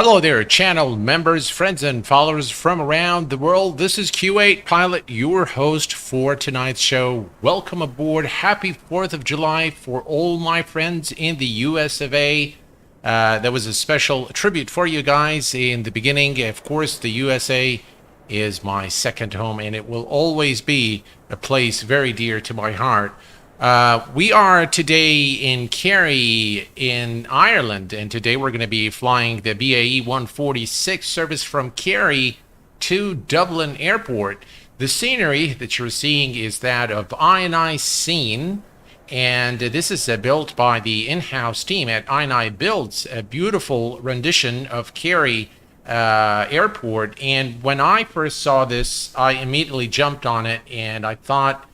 Hello there, channel members, friends, and followers from around the world. This is Q8 Pilot, your host for tonight's show. Welcome aboard. Happy 4th of July for all my friends in the US of A. There was a special tribute for you guys in the beginning. Of course, the USA is my second home, and it will always be a place very dear to my heart. We are today in Kerry in Ireland, and today we're going to be flying the BAe 146 service from Kerry to Dublin Airport. The scenery that you're seeing is that of iniScene, and this is built by the in-house team at iniScene Builds, a beautiful rendition of Kerry Airport. And when I first saw this, I immediately jumped on it, and I thought,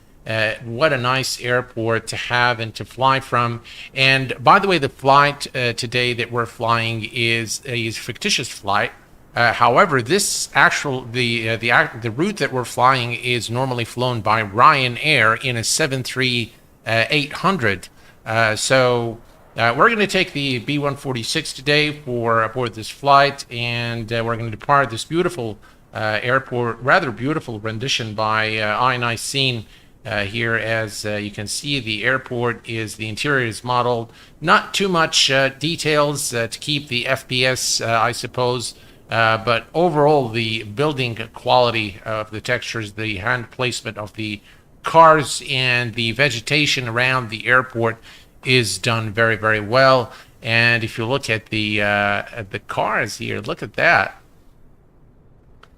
what a nice airport to have and to fly from. And by the way, the flight today that we're flying is a fictitious flight. However, this the route that we're flying is normally flown by Ryanair in a 737-800. So we're going to take the B146 today for aboard this flight, and we're going to depart this beautiful airport, rather beautiful rendition by iniScene. Here, as you can see, the airport the interior is modeled. Not too much details to keep the FPS, I suppose, but overall the building quality of the textures, the hand placement of the cars, and the vegetation around the airport is done very, very well. And if you look at the cars here, look at that.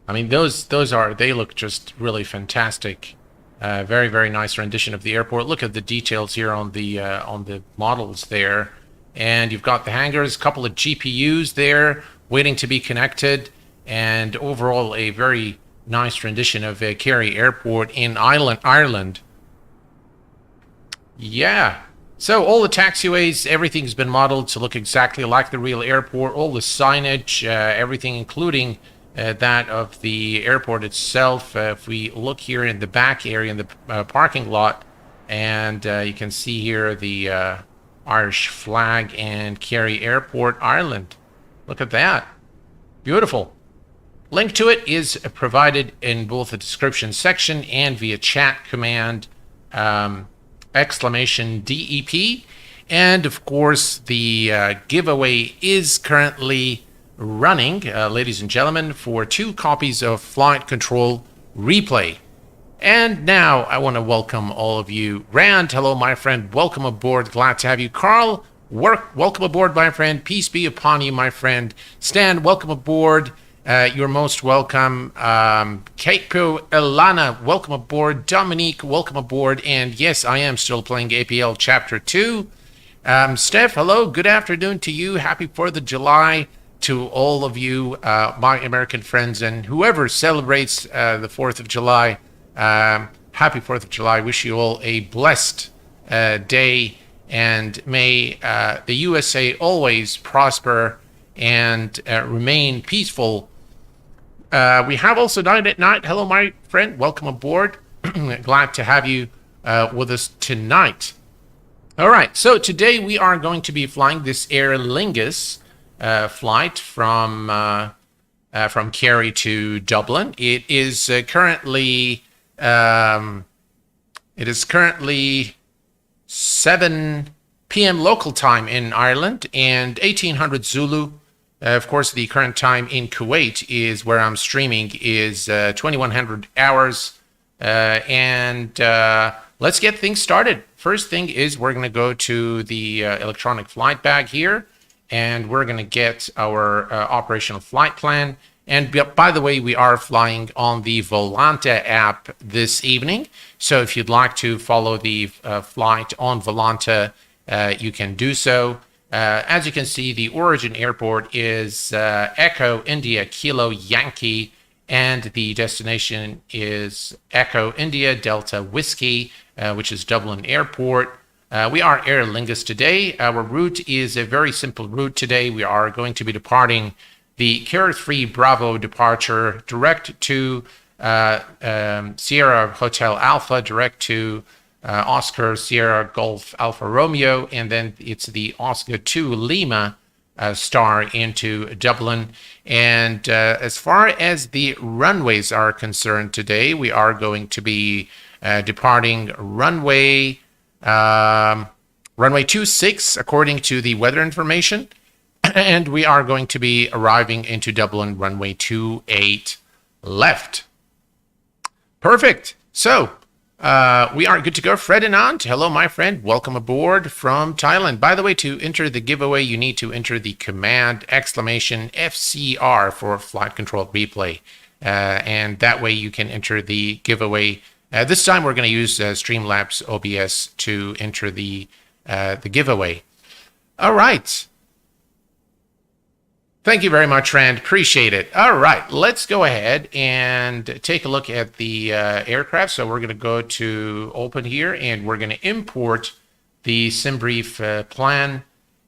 I mean, they look just really fantastic. Very, very nice rendition of the airport. Look at the details here on the models there. And you've got the hangars, a couple of GPUs there waiting to be connected, and overall a very nice rendition of Kerry Airport in Ireland. Yeah. So all the taxiways, everything's been modeled to look exactly like the real airport. All the signage, everything, including that of the airport itself. If we look here in the back area in the parking lot, and you can see here the Irish flag and Kerry Airport, Ireland. Look at that. Beautiful. Link to it is provided in both the description section and via chat command !DEP. And of course, the giveaway is currently running, ladies and gentlemen, for 2 copies of Flight Control Replay. And now I want to welcome all of you. Rand, hello, my friend. Welcome aboard. Glad to have you. Carl, welcome aboard, my friend. Peace be upon you, my friend. Stan, welcome aboard. You're most welcome. Keiko, Elana, welcome aboard. Dominique, welcome aboard. And yes, I am still playing APL Chapter 2. Steph, hello. Good afternoon to you. Happy 4th of July. To all of you, my American friends, and whoever celebrates the 4th of July, happy 4th of July. Wish you all a blessed day, and may the USA always prosper and remain peaceful. We have also Night at Night. Hello, my friend. Welcome aboard. Glad to have you with us tonight. All right, so today we are going to be flying this Aer Lingus flight from Kerry to Dublin. It is currently 7 p.m. local time in Ireland and 1800 Zulu. Of course, the current time in Kuwait is where I'm streaming is 2100 hours. And let's get things started. First thing is we're going to go to the electronic flight bag here, and we're going to get our operational flight plan. And by the way, we are flying on the Volanta app this evening. So if you'd like to follow the flight on Volanta, you can do so. As you can see, the origin airport is Echo India Kilo Yankee, and the destination is Echo India Delta Whiskey, which is Dublin Airport. We are Aer Lingus today. Our route is a very simple route today. We are going to be departing the Care 3 Bravo departure direct to Sierra Hotel Alpha, direct to Oscar Sierra Golf Alfa Romeo, and then it's the Oscar 2 Lima star into Dublin. And as far as the runways are concerned today, we are going to be departing runway 26 according to the weather information. And we are going to be arriving into Dublin runway 28 left. Perfect. So we are good to go. Fred Anand, hello, my friend. Welcome aboard from Thailand. By the way, to enter the giveaway, you need to enter the command !FCR for flight control replay. And that way you can enter the giveaway. This time we're going to use Streamlabs OBS to enter the giveaway. All right. Thank you very much, Rand. Appreciate it. All right, let's go ahead and take a look at the aircraft. So we're going to go to open here, and we're going to import the SimBrief plan.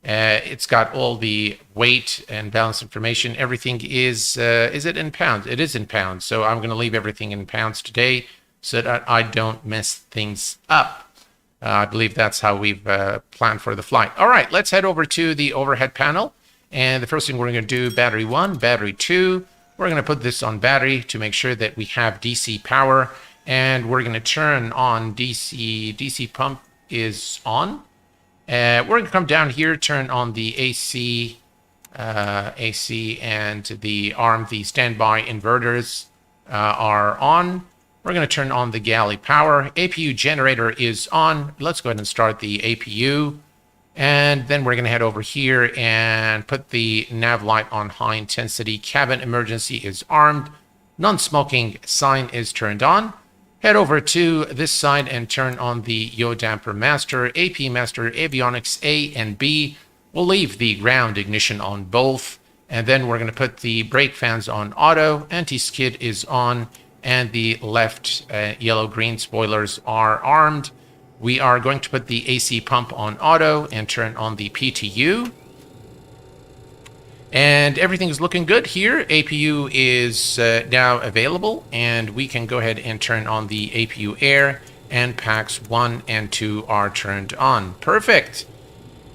It's got all the weight and balance information. Everything is it in pounds? It is in pounds. So I'm going to leave everything in pounds today so that I don't mess things up. I believe that's how we've planned for the flight. All right, let's head over to the overhead panel. And the first thing we're going to do, battery 1, battery 2. We're going to put this on battery to make sure that we have DC power. And we're going to turn on DC pump is on. We're going to come down here, turn on the AC, and the the standby inverters are on. We're going to turn on the galley power. APU generator is on. Let's go ahead and start the APU. And then we're going to head over here and put the nav light on high intensity. Cabin emergency is armed. Non-smoking sign is turned on. Head over to this side and turn on the yaw damper master, AP master, avionics A and B. We'll leave the ground ignition on both. And then we're going to put the brake fans on auto. Anti-skid is on. And the left yellow-green spoilers are armed. We are going to put the AC pump on auto and turn on the PTU. And everything is looking good here. APU is now available, and we can go ahead and turn on the APU air, and packs 1 and 2 are turned on. Perfect.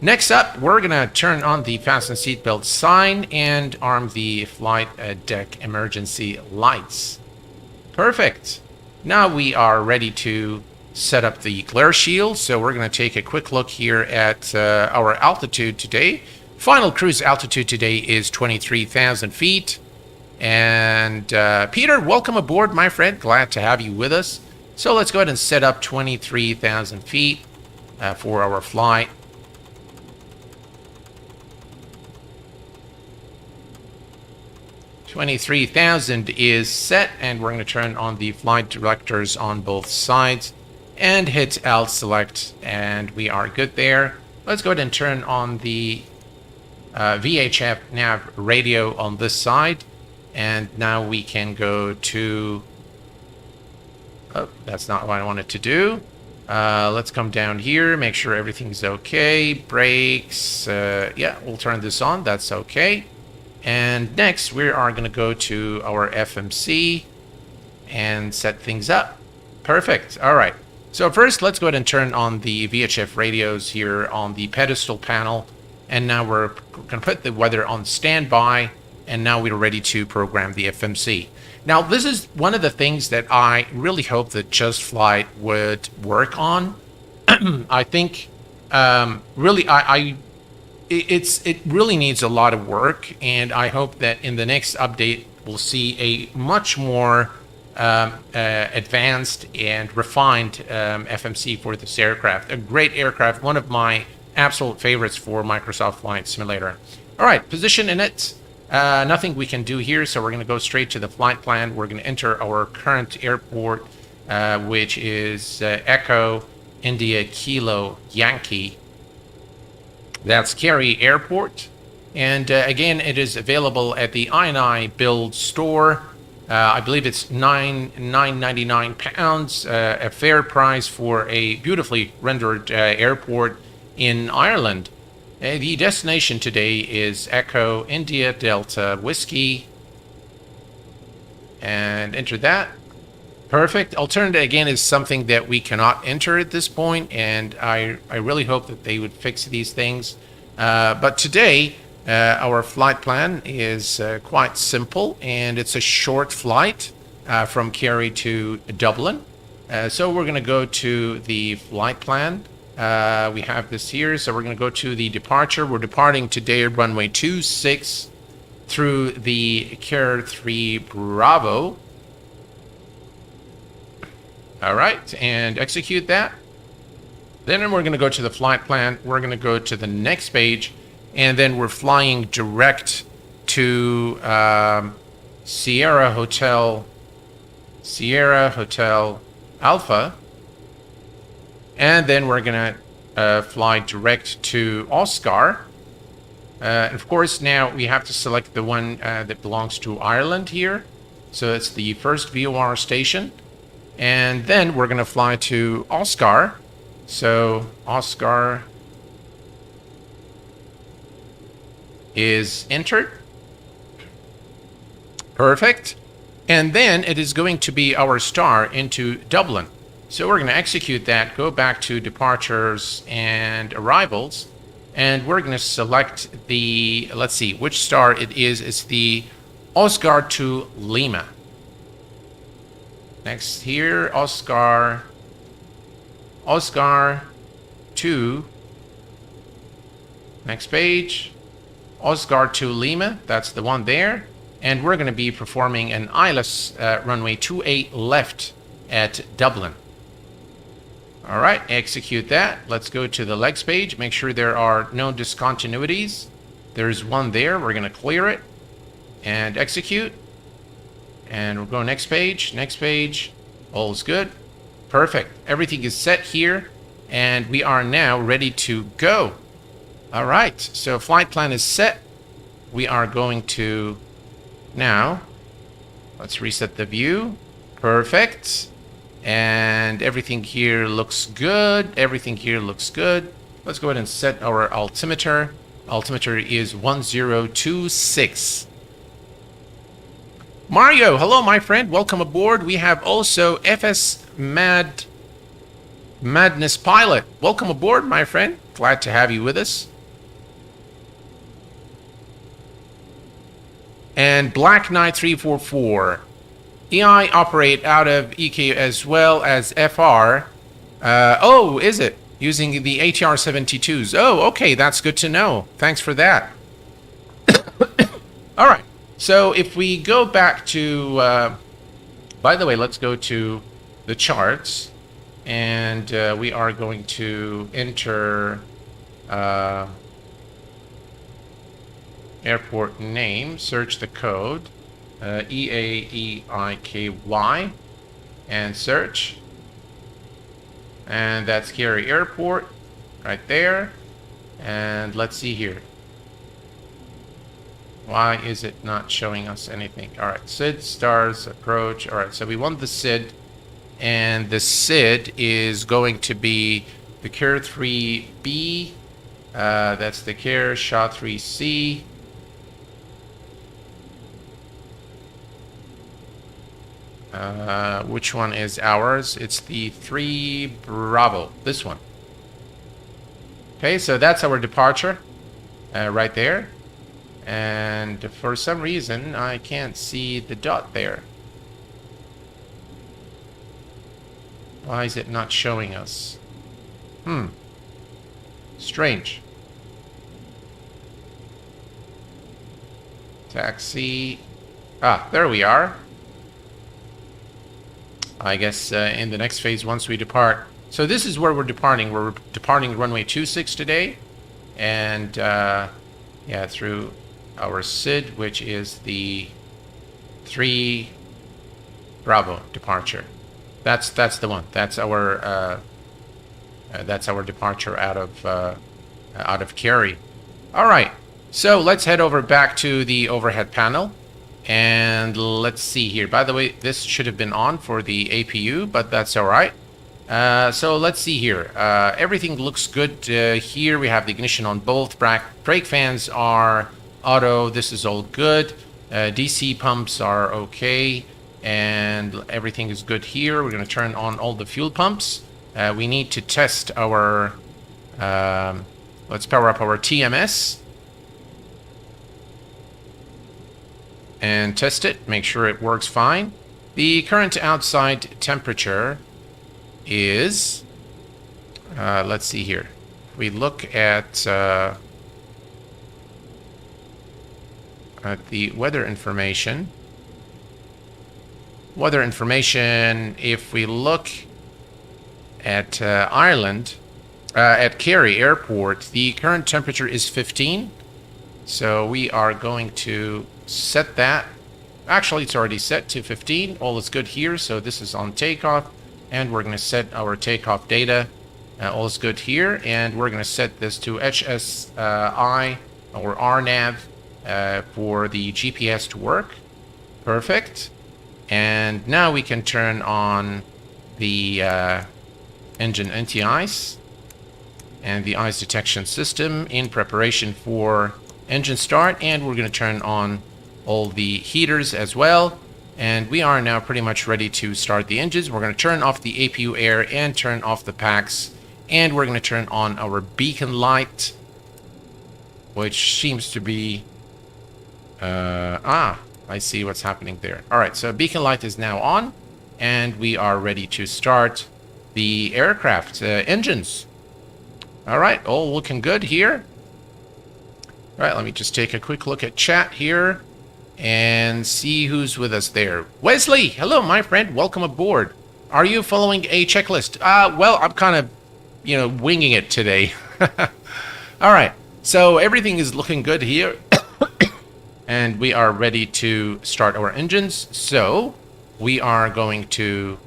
Next up, we're going to turn on the fasten seatbelt sign and arm the flight deck emergency lights. Perfect. Now we are ready to set up the glare shield. So we're going to take a quick look here at our altitude today. Final cruise altitude today is 23,000 feet. And Peter, welcome aboard, my friend. Glad to have you with us. So let's go ahead and set up 23,000 feet for our flight. $23,000 is set, and we're going to turn on the flight directors on both sides and hit Alt select, and we are good there. Let's go ahead and turn on the VHF nav radio on this side, and now we can go to, oh, that's not what I wanted to do. Let's come down here, make sure everything's okay. Brakes, yeah, we'll turn this on, that's okay. And next we are going to go to our FMC and set things up. Perfect. All right. So first, let's go ahead and turn on the VHF radios here on the pedestal panel. And now we're going to put the weather on standby. And now we're ready to program the FMC. Now, this is one of the things that I really hope that JustFlight would work on. I think really it really needs a lot of work. And I hope that in the next update, we'll see a much more advanced and refined FMC for this aircraft. A great aircraft, one of my absolute favorites for Microsoft Flight Simulator. All right, position in it. Nothing we can do here, so we're going to go straight to the flight plan. We're going to enter our current airport, which is Echo India Kilo Yankee. That's Kerry Airport. And again, it is available at the iniScene Build store. I believe it's £9.99, a fair price for a beautifully rendered airport in Ireland. The destination today is Echo India Delta Whiskey. And enter that. Perfect. Alternative, again, is something that we cannot enter at this point, and I really hope that they would fix these things. But today, Our flight plan is quite simple, and it's a short flight from Kerry to Dublin. So we're going to go to the flight plan. We have this here, so we're going to go to the departure. We're departing today at runway 26 through the Kerry 3 Bravo. All right, and execute that. Then we're going to go to the flight plan. We're going to go to the next page, and then we're flying direct to Sierra Hotel Alpha. And then we're going to fly direct to Oscar. And of course, now we have to select the one that belongs to Ireland here. So it's the first VOR station. And then we're going to fly to Oscar. So Oscar is entered. Perfect. And then it is going to be our star into Dublin. So we're going to execute that, go back to departures and arrivals, and we're going to select the, let's see, which star it is. It's the Oscar to Lima. Next here, Oscar to, next page, Oscar to Lima, that's the one there. And we're going to be performing an ILS runway 28 left at Dublin. All right, execute that. Let's go to the legs page. Make sure there are no discontinuities. There's one there. We're going to clear it and execute. And we'll go next page. Next page. All's good. Perfect. Everything is set here. And we are now ready to go. All right. So flight plan is set. We are going to now, let's reset the view. Perfect. And everything here looks good. Everything here looks good. Let's go ahead and set our altimeter. Altimeter is 1026. Mario, hello, my friend. Welcome aboard. We have also FS Madness Pilot. Welcome aboard, my friend. Glad to have you with us. And Black Knight 344. EI operate out of EIKY as well as FR. Oh, is it? Using the ATR 72s. Oh, okay, that's good to know. Thanks for that. All right. So if we go back to, by the way, let's go to the charts. And we are going to enter airport name, search the code. EIKY and search, and that's Kerry Airport right there. And let's see here, why is it not showing us anything? All right, SID stars approach. All right, so we want the SID, and the SID is going to be the Kerry 3B, that's the Kerry SHA 3C. Which one is ours? It's the 3 Bravo, this one. Okay, so that's our departure right there. And for some reason, I can't see the dot there. Why is it not showing us? Strange. Taxi. Ah, there we are. I guess in the next phase, once we depart. So this is where we're departing. We're departing runway 26 today. And yeah, through our SID, which is the 3 Bravo departure. That's the one. That's our departure out of Kerry. All right. So let's head over back to the overhead panel. And let's see here. By the way, this should have been on for the APU, but that's all right. So let's see here. Everything looks good here. We have the ignition on both. Brake fans are auto. This is all good. DC pumps are okay. And everything is good here. We're going to turn on all the fuel pumps. We need to test our... let's power up our TMS. and test it, make sure it works fine. The current outside temperature is, let's see here. We look at the weather information. If we look at Ireland, at Kerry Airport, the current temperature is 15. So we are going to set that. Actually, it's already set to 15. All is good here. So this is on takeoff. And we're going to set our takeoff data. All is good here. And we're going to set this to HSI or RNAV for the GPS to work. Perfect. And now we can turn on the engine anti-ice and the ice detection system in preparation for engine start. And we're going to turn on all the heaters as well. And we are now pretty much ready to start the engines. We're going to turn off the APU air and turn off the packs. And we're going to turn on our beacon light, which seems to be... I see what's happening there. All right, so beacon light is now on. And we are ready to start the aircraft engines. All right, all looking good here. All right, let me just take a quick look at chat here and see who's with us there. Wesley, hello, my friend. Welcome aboard. Are you following a checklist? Well, I'm kind of, winging it today. All right, so everything is looking good here. And we are ready to start our engines. So we are going to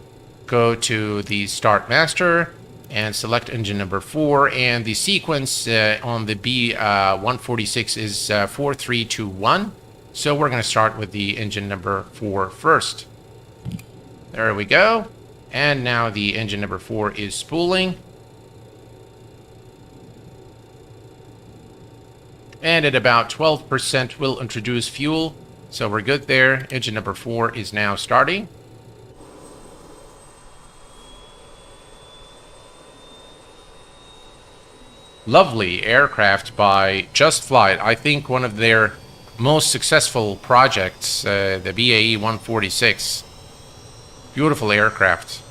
go to the Start Master and select engine number 4. And the sequence on the B146 is 4, 3, 2, 1. So we're going to start with the engine number 4 first. There we go. And now the engine number 4 is spooling. And at about 12% we'll introduce fuel. So we're good there. Engine number 4 is now starting. Lovely aircraft by JustFlight. I think one of their most successful projects, the BAe 146. Beautiful aircraft.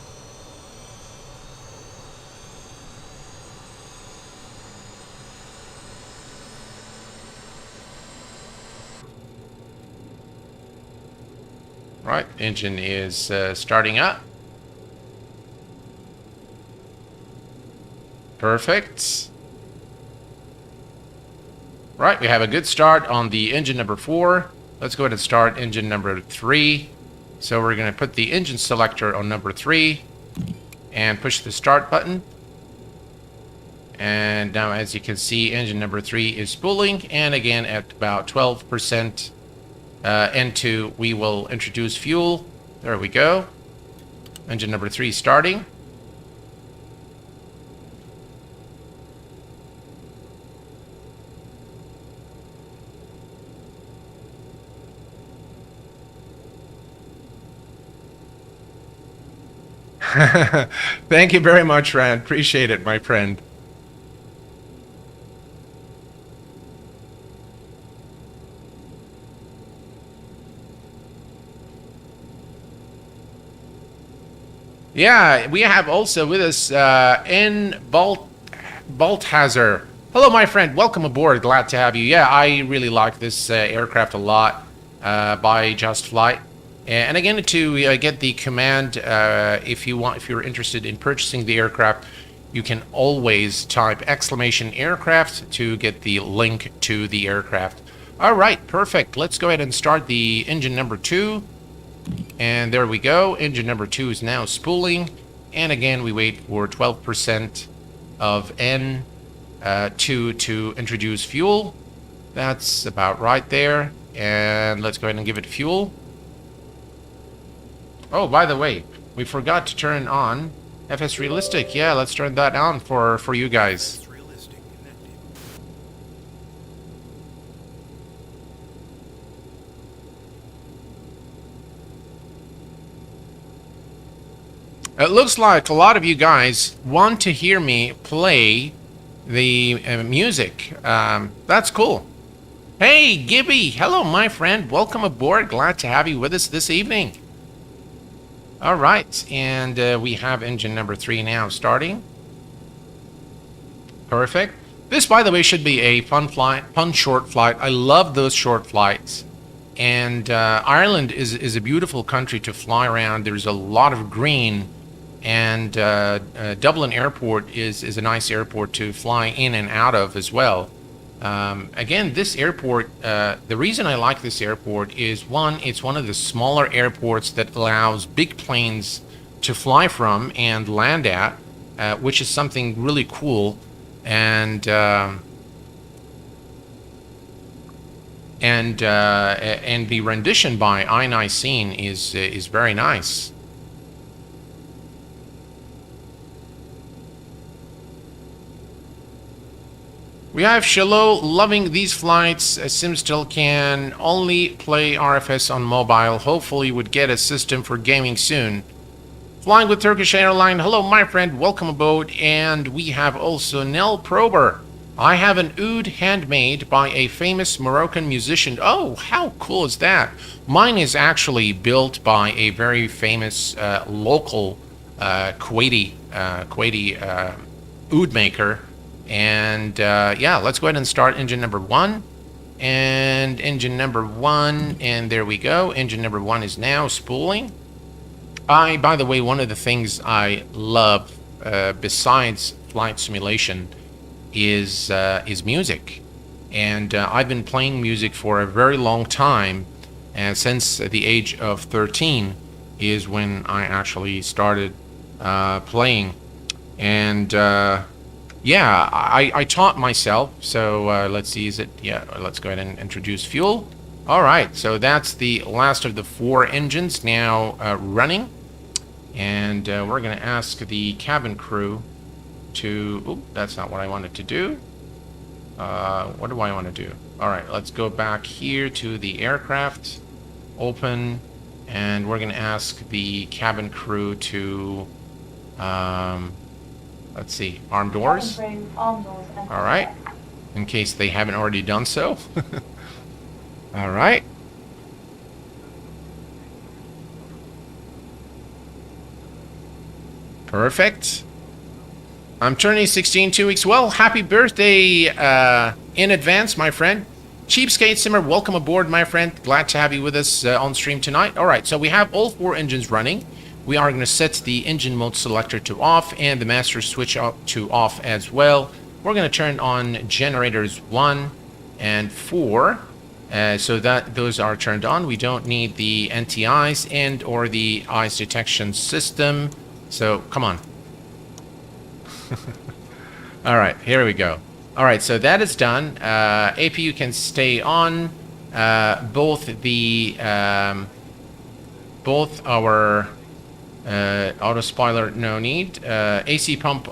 Right, engine is starting up. Perfect. Right, we have a good start on the engine number 4. Let's go ahead and start engine number 3. So we're going to put the engine selector on number 3 and push the start button. And now, as you can see, engine number 3 is spooling. And again, at about 12% N2, we will introduce fuel. There we go. Engine number 3 starting. Thank you very much, Rand. Appreciate it, my friend. Yeah, we have also with us N. Balthazar. Hello, my friend. Welcome aboard. Glad to have you. Yeah, I really like this aircraft a lot by JustFlight. And again, to get the command, if you're interested in purchasing the aircraft, you can always type !aircraft to get the link to the aircraft. All right, perfect. Let's go ahead and start the engine number 2. And there we go. Engine number 2 is now spooling. And again, we wait for 12% of N2 to introduce fuel. That's about right there. And let's go ahead and give it fuel. Oh, by the way, we forgot to turn on FS Realistic. Yeah, let's turn that on for you guys. It looks like a lot of you guys want to hear me play the music. That's cool. Hey, Gibby. Hello, my friend. Welcome aboard. Glad to have you with us this evening. All right, and we have engine number 3 now starting. Perfect. This, by the way, should be a fun flight, fun short flight. I love those short flights. And Ireland is a beautiful country to fly around. There's a lot of green, and Dublin Airport is a nice airport to fly in and out of as well. Again, this airport, the reason I like this airport is, one, it's one of the smaller airports that allows big planes to fly from and land at, which is something really cool. And the rendition by iniScene is very nice. We have Shalom loving these flights. Sim still can only play RFS on mobile. Hopefully would get a system for gaming soon. Flying with Turkish Airlines. Hello, my friend. Welcome aboard. And we have also Nell Prober. I have an oud handmade by a famous Moroccan musician. Oh, how cool is that? Mine is actually built by a very famous local Kuwaiti oud maker. And yeah, let's go ahead and start engine number 1. And engine number 1, and there we go. Engine number 1 is now spooling. By the way, one of the things I love besides flight simulation is music, and I've been playing music for a very long time, and since the age of 13 is when I actually started playing, and yeah, I taught myself. So let's see, let's go ahead and introduce fuel. All right, so that's the last of the 4 engines now running. And we're going to ask the cabin crew to... Oop, that's not what I wanted to do. What do I want to do? All right, let's go back here to the aircraft. Open. And we're going to ask the cabin crew to... let's see, arm doors. All right, in case they haven't already done so. All right. Perfect. I'm turning 16 2 weeks. Well, happy birthday in advance, my friend. Cheapskate Simmer, welcome aboard, my friend. Glad to have you with us on stream tonight. All right, so we have all 4 engines running. We are going to set the engine mode selector to off and the master switch up to off as well. We're going to turn on generators 1 and 4. So that those are turned on. We don't need the anti-ice and or the ice detection system. So come on. All right, here we go. All right, so that is done. APU can stay on. Both our auto spoiler, no need. AC pump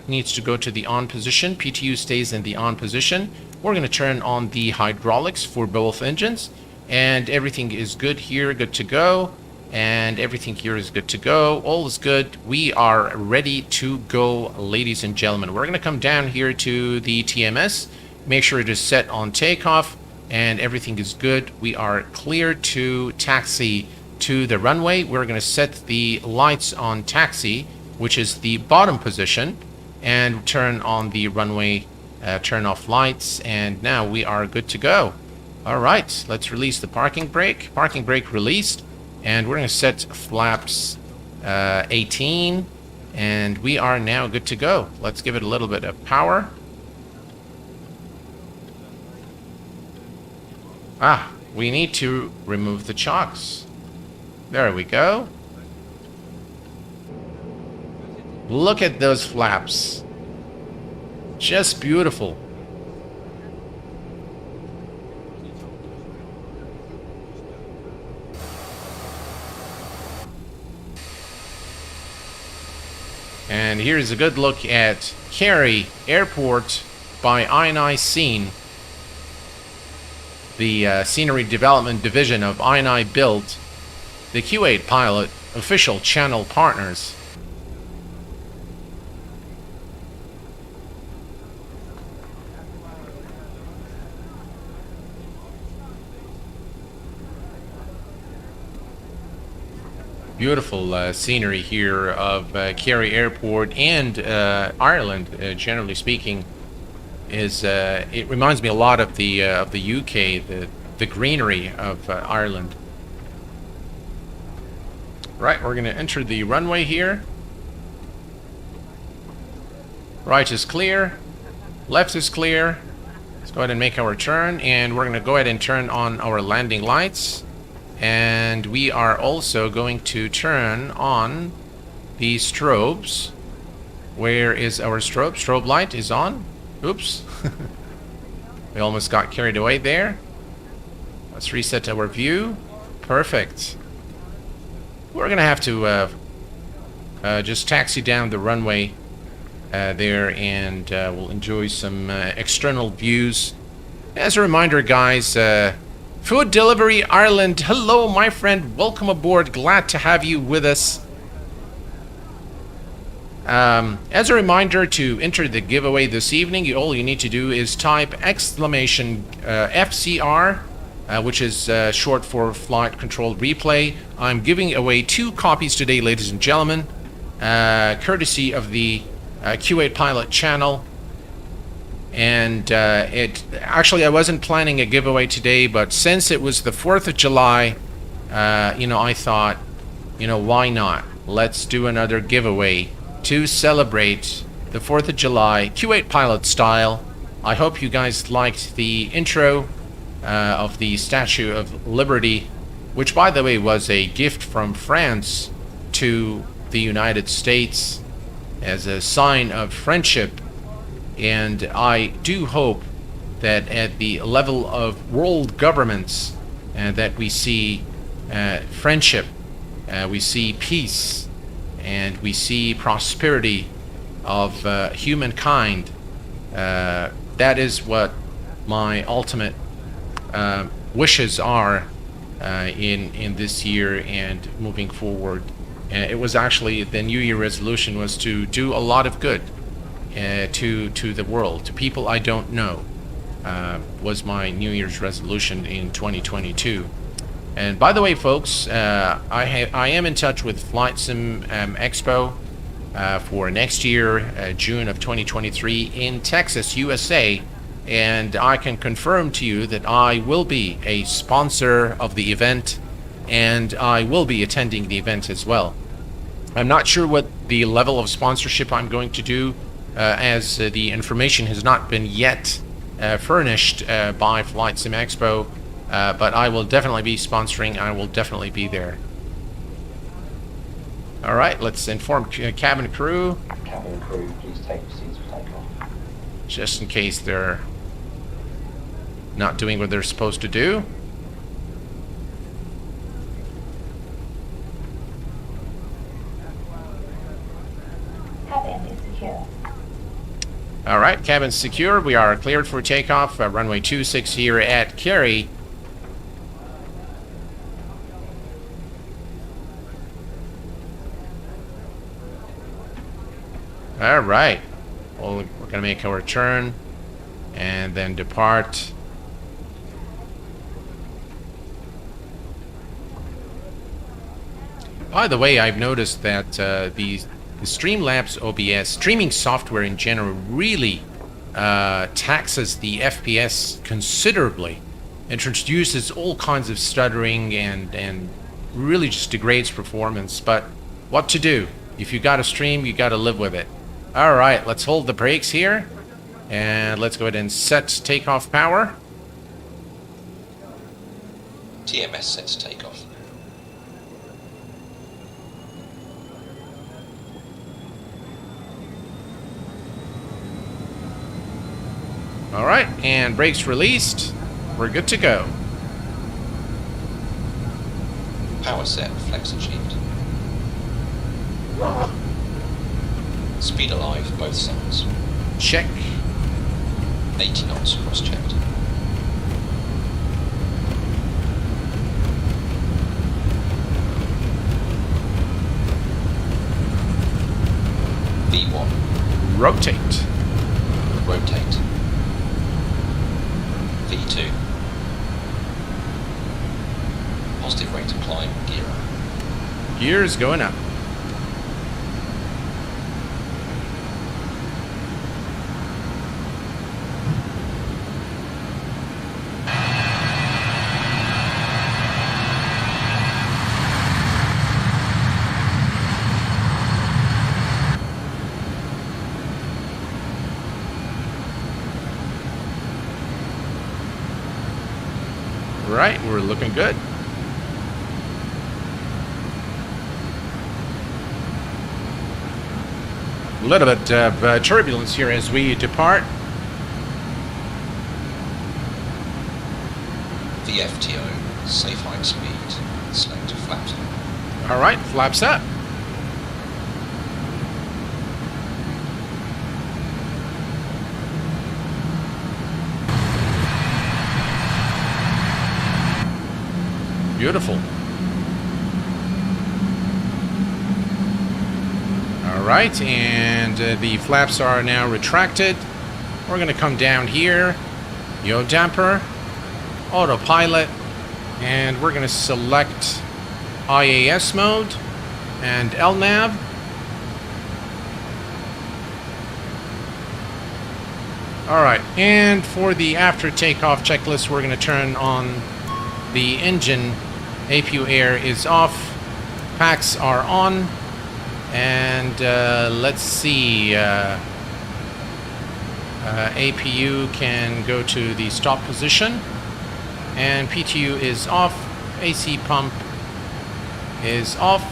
needs to go to the on position. PTU stays in the on position. We're going to turn on the hydraulics for both engines, and everything is good here, good to go. And everything here is good to go. All is good. We are ready to go, ladies and gentlemen. We're going to come down here to the TMS. Make sure it is set on takeoff, and everything is good. We are clear to taxi to the runway. We're going to set the lights on taxi, which is the bottom position, and turn on the runway, turn off lights, and now we are good to go. All right, let's release the parking brake. Parking brake released. And we're going to set flaps 18, and we are now good to go. Let's give it a little bit of power. We need to remove the chocks. There we go. Look at those flaps. Just beautiful. And here's a good look at Kerry Airport by iniScene, the Scenery Development Division of ini Build, the Q8 Pilot, official channel partners. Beautiful scenery here of Kerry Airport and Ireland, generally speaking. It reminds me a lot of the UK, the greenery of Ireland. Right, we're going to enter the runway here. Right is clear, left is clear. Let's go ahead and make our turn, and we're going to go ahead and turn on our landing lights. And we are also going to turn on the strobes. Where is our strobe? Strobe light is on. Oops. We almost got carried away there. Let's reset our view. Perfect. We're going to have to just taxi down the runway there, and we'll enjoy some external views. As a reminder, guys, Food Delivery Ireland, hello my friend, welcome aboard, glad to have you with us. As a reminder, to enter the giveaway this evening, all you need to do is type exclamation FCR, which is short for Flight Control Replay. I'm giving away 2 copies today, ladies and gentlemen, courtesy of the Q8 Pilot channel. And actually I wasn't planning a giveaway today, but since it was the 4th of July, I thought, why not? Let's do another giveaway to celebrate the 4th of July, Q8 Pilot style. I hope you guys liked the intro of the Statue of Liberty, which by the way was a gift from France to the United States as a sign of friendship. And I do hope that at the level of world governments that we see friendship, we see peace, and we see prosperity of humankind. That is what my ultimate wishes are in this year and moving forward. It was actually the New Year resolution was to do a lot of good to the world, to people I don't know, was my New Year's resolution in 2022. And by the way, folks, I am in touch with Flight Sim Expo for next year, June of 2023 in Texas, USA, and I can confirm to you that I will be a sponsor of the event, and I will be attending the event as well. I'm not sure what the level of sponsorship I'm going to do, as the information has not been yet furnished by Flight Sim Expo, but I will definitely be sponsoring. I will definitely be there. All right, let's inform cabin crew. Cabin crew, please take your seats for takeoff. Just in case they're not doing what they're supposed to do. Cabin is secure. All right, cabin's secure. We are cleared for takeoff. Runway 26 here at Kerry. All right. Well, we're going to make our turn and then depart. By the way, I've noticed that the Streamlabs OBS, streaming software in general, really taxes the FPS considerably. Introduces all kinds of stuttering and really just degrades performance. But what to do? If you got to stream, you got to live with it. All right, let's hold the brakes here. And let's go ahead and set takeoff power. TMS set to takeoff. All right, and brakes released. We're good to go. Power set, flex achieved. Speed alive, both sides. Check. 80 knots, cross-checked. V1. Rotate. Rotate. V2. Positive rate of climb, gear up. Gears going up. Right, we're looking good. A little bit of turbulence here as we depart. VFTO, safe height speed, select flaps. All right, flaps up. Beautiful. All right, and the flaps are now retracted. We're going to come down here, yaw damper, autopilot, and we're going to select IAS mode and LNAV. All right, and for the after takeoff checklist, we're going to turn on the engine. APU air is off, packs are on, and let's see, APU can go to the stop position, and PTU is off, AC pump is off.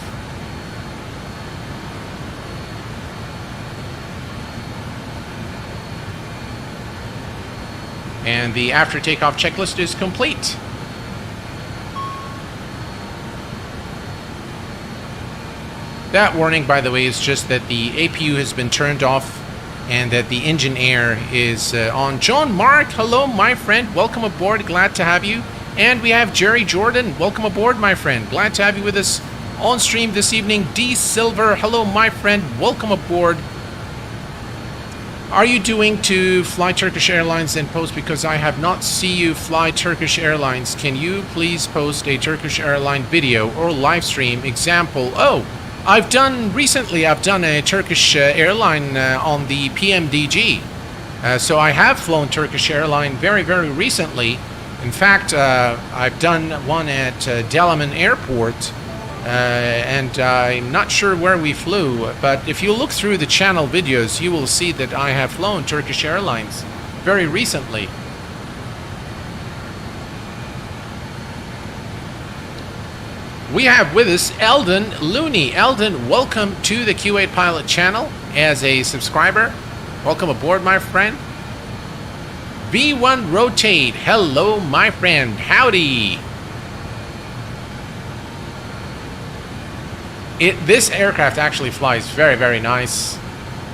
And the after takeoff checklist is complete. That warning, by the way, is just that the APU has been turned off and that the engine air is on. John Mark, hello, my friend. Welcome aboard. Glad to have you. And we have Jerry Jordan. Welcome aboard, my friend. Glad to have you with us on stream this evening. D Silver, hello, my friend. Welcome aboard. Are you doing to fly Turkish Airlines and post? Because I have not seen you fly Turkish Airlines. Can you please post a Turkish airline video or live stream example? Oh, I've done a Turkish airline on the PMDG. So I have flown Turkish airline very, very recently. In fact, I've done one at Dublin Airport, and I'm not sure where we flew, but if you look through the channel videos, you will see that I have flown Turkish Airlines very recently. We have with us Eldon Looney. Eldon, welcome to the Q8 Pilot channel as a subscriber. Welcome aboard, my friend. B1 Rotate, hello, my friend. Howdy. This aircraft actually flies very, very nice.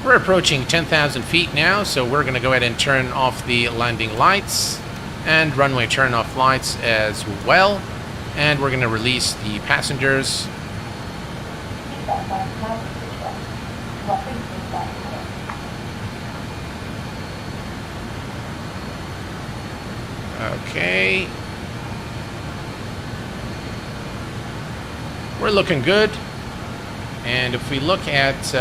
We're approaching 10,000 feet now, so we're going to go ahead and turn off the landing lights and runway turn off lights as well. And we're going to release the passengers. Okay. We're looking good. And if we look at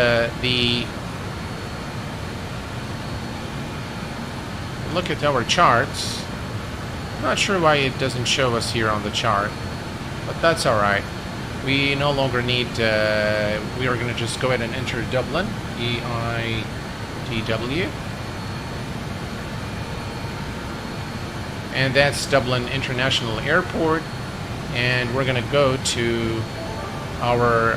our charts, I'm not sure why it doesn't show us here on the chart, but that's all right. We no longer need, we are going to just go ahead and enter Dublin, EIKY. And that's Dublin International Airport. And we're going to go to our,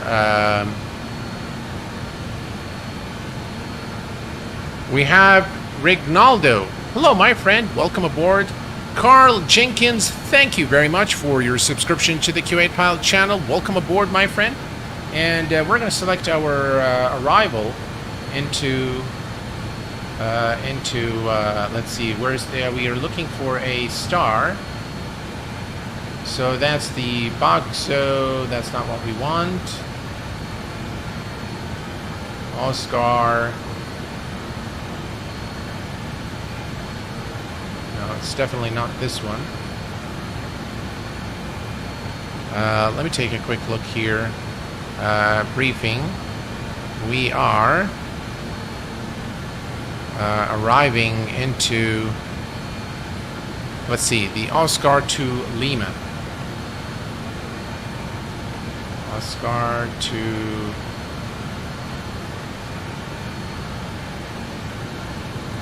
we have Rignaldo. Hello, my friend. Welcome aboard. Carl Jenkins, thank you very much for your subscription to the Q8 Pilot channel. Welcome aboard, my friend. And we're going to select our arrival into let's see, where's the, we are looking for a star. So that's the Bogso, that's not what we want. Oscar. No, it's definitely not this one. Let me take a quick look here. briefing. We are arriving into, let's see, the Oscar to Lima. Oscar to...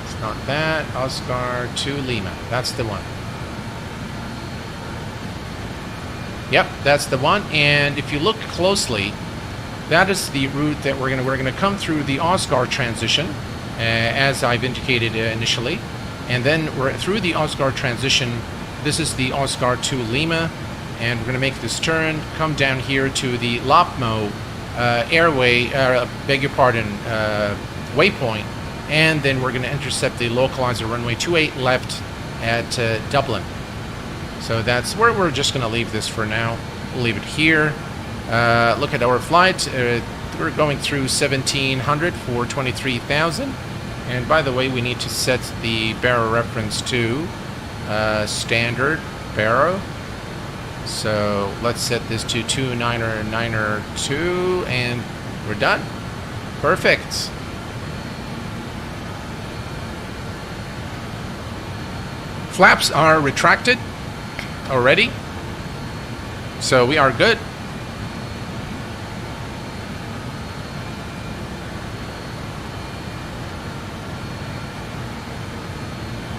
It's not that. Oscar to Lima. That's the one. Yep, that's the one. And if you look closely, that is the route that we're gonna come through the Oscar transition, as I've indicated initially, and then we're through the Oscar transition. This is the Oscar to Lima, and we're gonna make this turn, come down here to the Lapmo waypoint, and then we're gonna intercept the localizer runway 28 left at Dublin. So that's where we're just going to leave this for now. We'll leave it here. Look at our flight. We're going through 1700 for 23,000. And by the way, we need to set the baro reference to standard baro. So let's set this to 29992 and we're done. Perfect. Flaps are retracted already, so we are good.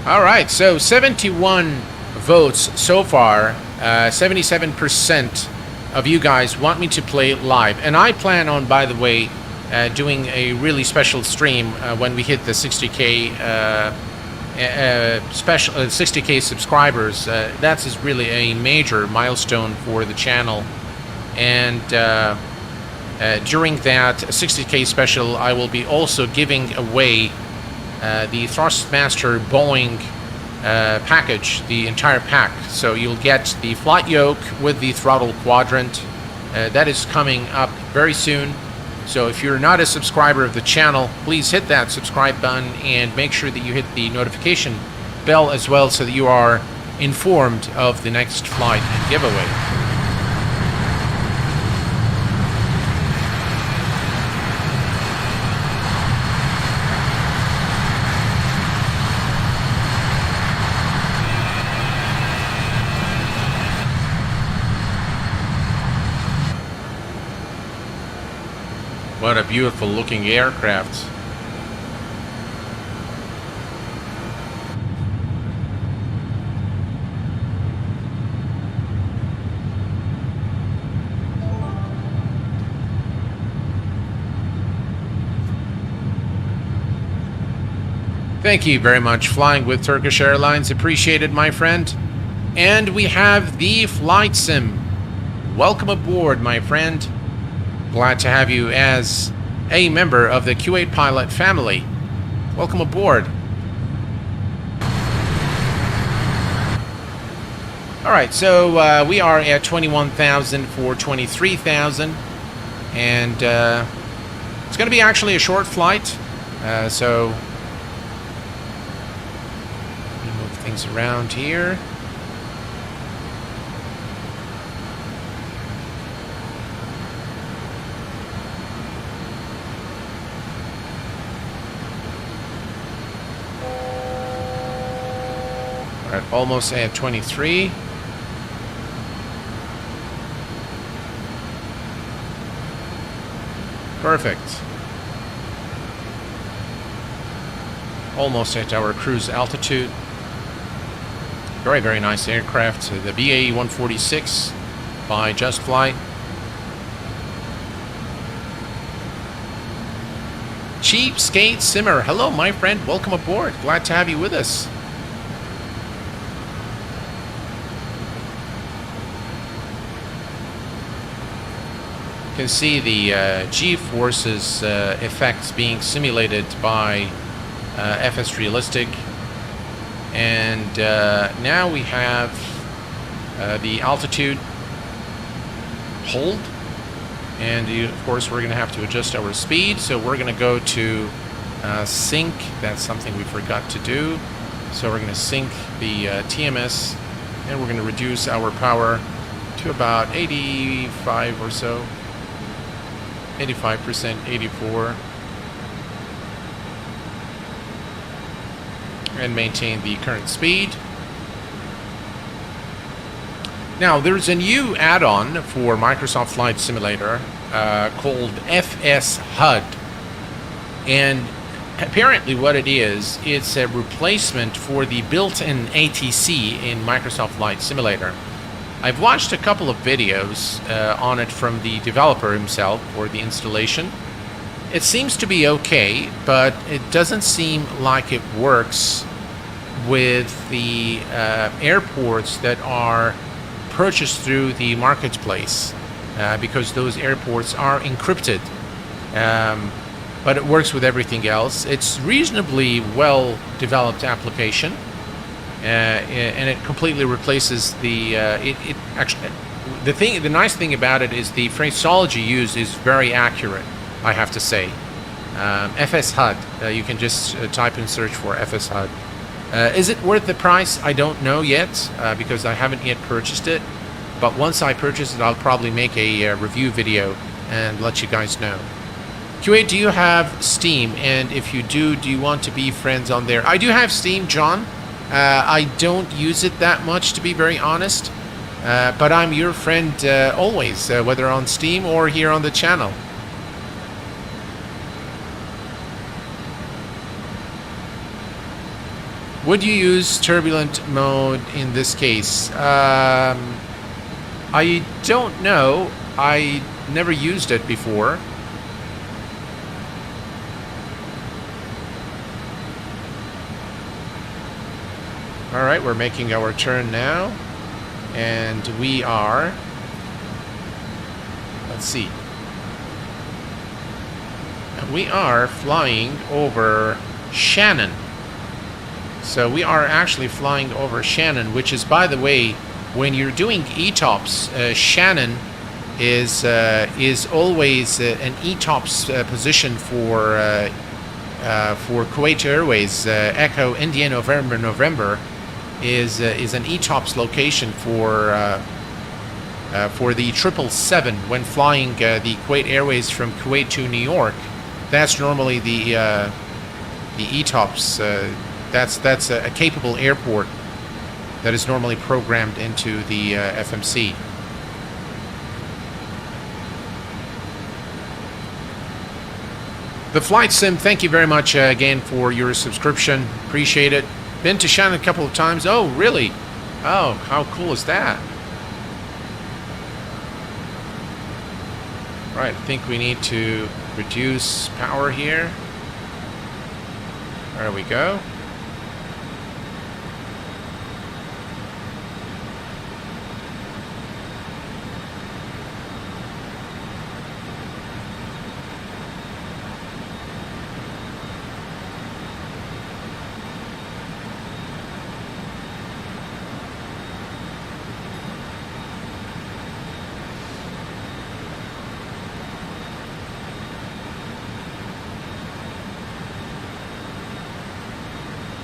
All right, so 71 votes so far. 77% of you guys want me to play live, and I plan on, by the way, doing a really special stream when we hit the 60K special 60K subscribers. That's is really a major milestone for the channel, and during that 60K special I will be also giving away the Thrustmaster Boeing package, the entire pack. So you'll get the flight yoke with the throttle quadrant. That is coming up very soon. So if you're not a subscriber of the channel, please hit that subscribe button and make sure that you hit the notification bell as well so that you are informed of the next flight and giveaway. What a beautiful looking aircraft. Thank you very much, flying with Turkish Airlines. Appreciated, my friend. And we have the flight sim. Welcome aboard, my friend. Glad to have you as a member of the Q8 pilot family. Welcome aboard. All right, so we are at 21,000 for 23,000, and it's going to be actually a short flight. So let me move things around here. Alright, almost at 23. Perfect. Almost at our cruise altitude. Very, very nice aircraft. The BAe 146 by JustFlight. Cheapskate Simmer. Hello, my friend. Welcome aboard. Glad to have you with us. You can see the G-forces effects being simulated by FS Realistic, and now we have the altitude hold, and of course we're going to have to adjust our speed, so we're going to go to sync. That's something we forgot to do, so we're going to sync the TMS, and we're going to reduce our power to about 85 or so. 85%, 84. And maintain the current speed. Now, there's a new add-on for Microsoft Flight Simulator called FS HUD. And apparently what it is, it's a replacement for the built-in ATC in Microsoft Flight Simulator. I've watched a couple of videos on it from the developer himself for the installation. It seems to be okay, but it doesn't seem like it works with the airports that are purchased through the marketplace because those airports are encrypted. But it works with everything else. It's reasonably well developed application, and it completely replaces the. It actually, the nice thing about it is the phraseology used is very accurate. I have to say, FS HUD. You can just type and search for FS HUD. Is it worth the price? I don't know yet because I haven't yet purchased it. But once I purchase it, I'll probably make a review video and let you guys know. QA, do you have Steam? And if you do you want to be friends on there? I do have Steam, John. I don't use it that much, to be very honest. But I'm your friend always, whether on Steam or here on the channel. Would you use turbulent mode in this case? I don't know. I never used it before. All right, we're making our turn now, and we are, let's see, we are flying over Shannon. So we are actually flying over Shannon, which is, by the way, when you're doing ETOPS, Shannon is always an ETOPS position for Kuwait Airways. Echo India November is an ETOPS location for the 777 when flying the Kuwait Airways from Kuwait to New York. That's normally the ETOPS. That's a capable airport that is normally programmed into the FMC. The Flight Sim, thank you very much again for your subscription. Appreciate it. Been to Shannon a couple of times. Oh, really? Oh, how cool is that? Right, I think we need to reduce power here. There we go.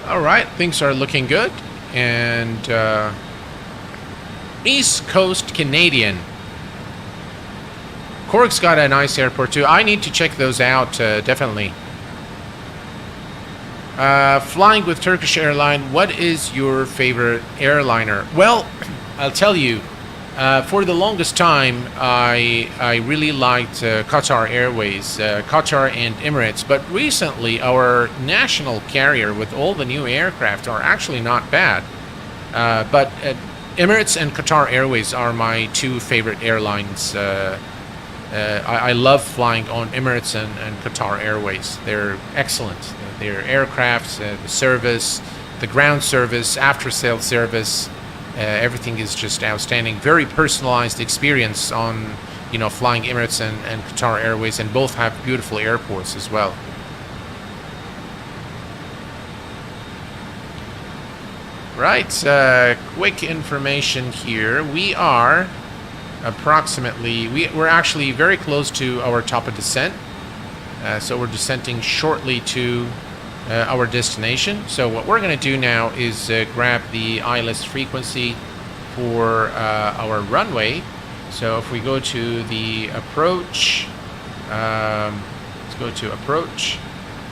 All right, things are looking good. And East Coast Canadian. Cork's got a nice airport too. I need to check those out, definitely. Flying with Turkish airline, what is your favorite airliner? Well, I'll tell you, for the longest time, I really liked Qatar Airways, Qatar and Emirates. But recently, our national carrier with all the new aircraft are actually not bad. But Emirates and Qatar Airways are my two favorite airlines. I love flying on Emirates and Qatar Airways. They're excellent. Their aircraft, the service, the ground service, after-sale service, everything is just outstanding. Very personalized experience on, flying Emirates and Qatar Airways, and both have beautiful airports as well. Right, quick information here. We are approximately, we're actually very close to our top of descent. So we're descending shortly to our destination. So what we're going to do now is grab the ILS frequency for our runway. So if we go to the approach, Let's go to approach.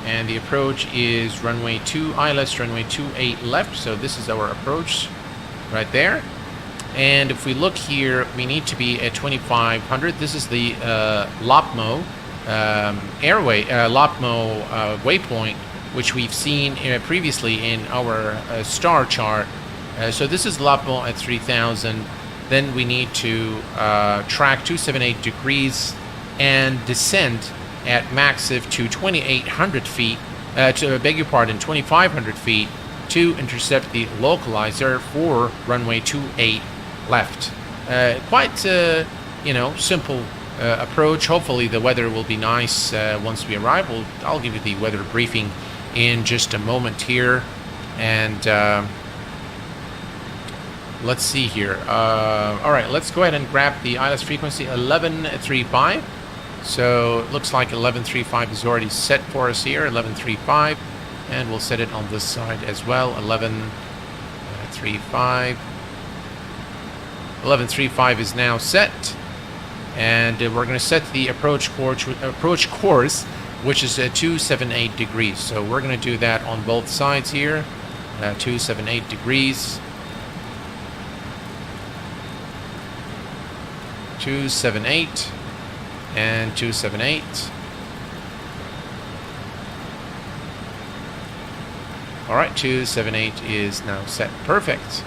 And the approach is runway 2 ILS, runway 28 left. So this is our approach right there. And if we look here, we need to be at 2500. This is the LOPMO LOPMO waypoint, which we've seen previously in our star chart. So this is LOPMO at 3000. Then we need to track 278 degrees and descend at MAXIF to 2800 feet, beg your pardon, 2500 feet to intercept the localizer for runway 28 left. Quite, simple approach. Hopefully the weather will be nice once we arrive. I'll give you the weather briefing in just a moment here. And let's see here. All right, let's go ahead and grab the ILS frequency 1135. So it looks like 1135 is already set for us here, 1135, and we'll set it on this side as well, 1135. 1135 is now set, and we're going to set the approach course, which is 278 degrees. So we're going to do that on both sides here, 278 degrees. 278 and 278. All right, 278 is now set. Perfect.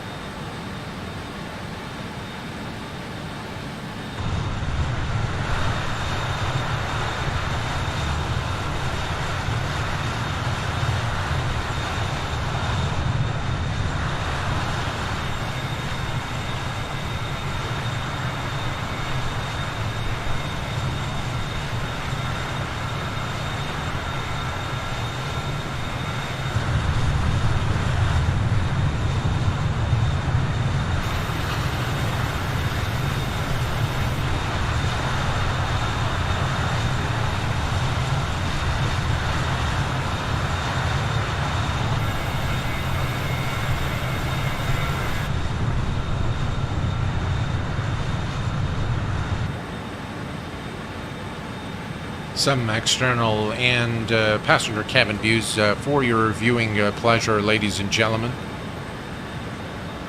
Some external and passenger cabin views for your viewing pleasure, ladies and gentlemen.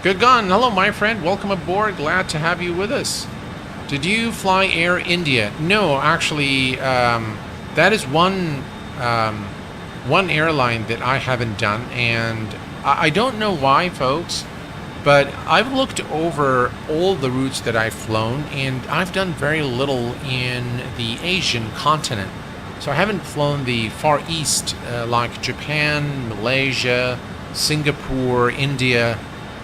Good gone. Hello, my friend. Welcome aboard. Glad to have you with us. Did you fly Air India? No, actually, that is one airline that I haven't done, and I don't know why, folks. But I've looked over all the routes that I've flown, and I've done very little in the Asian continent. So I haven't flown the Far East, like Japan, Malaysia, Singapore, India,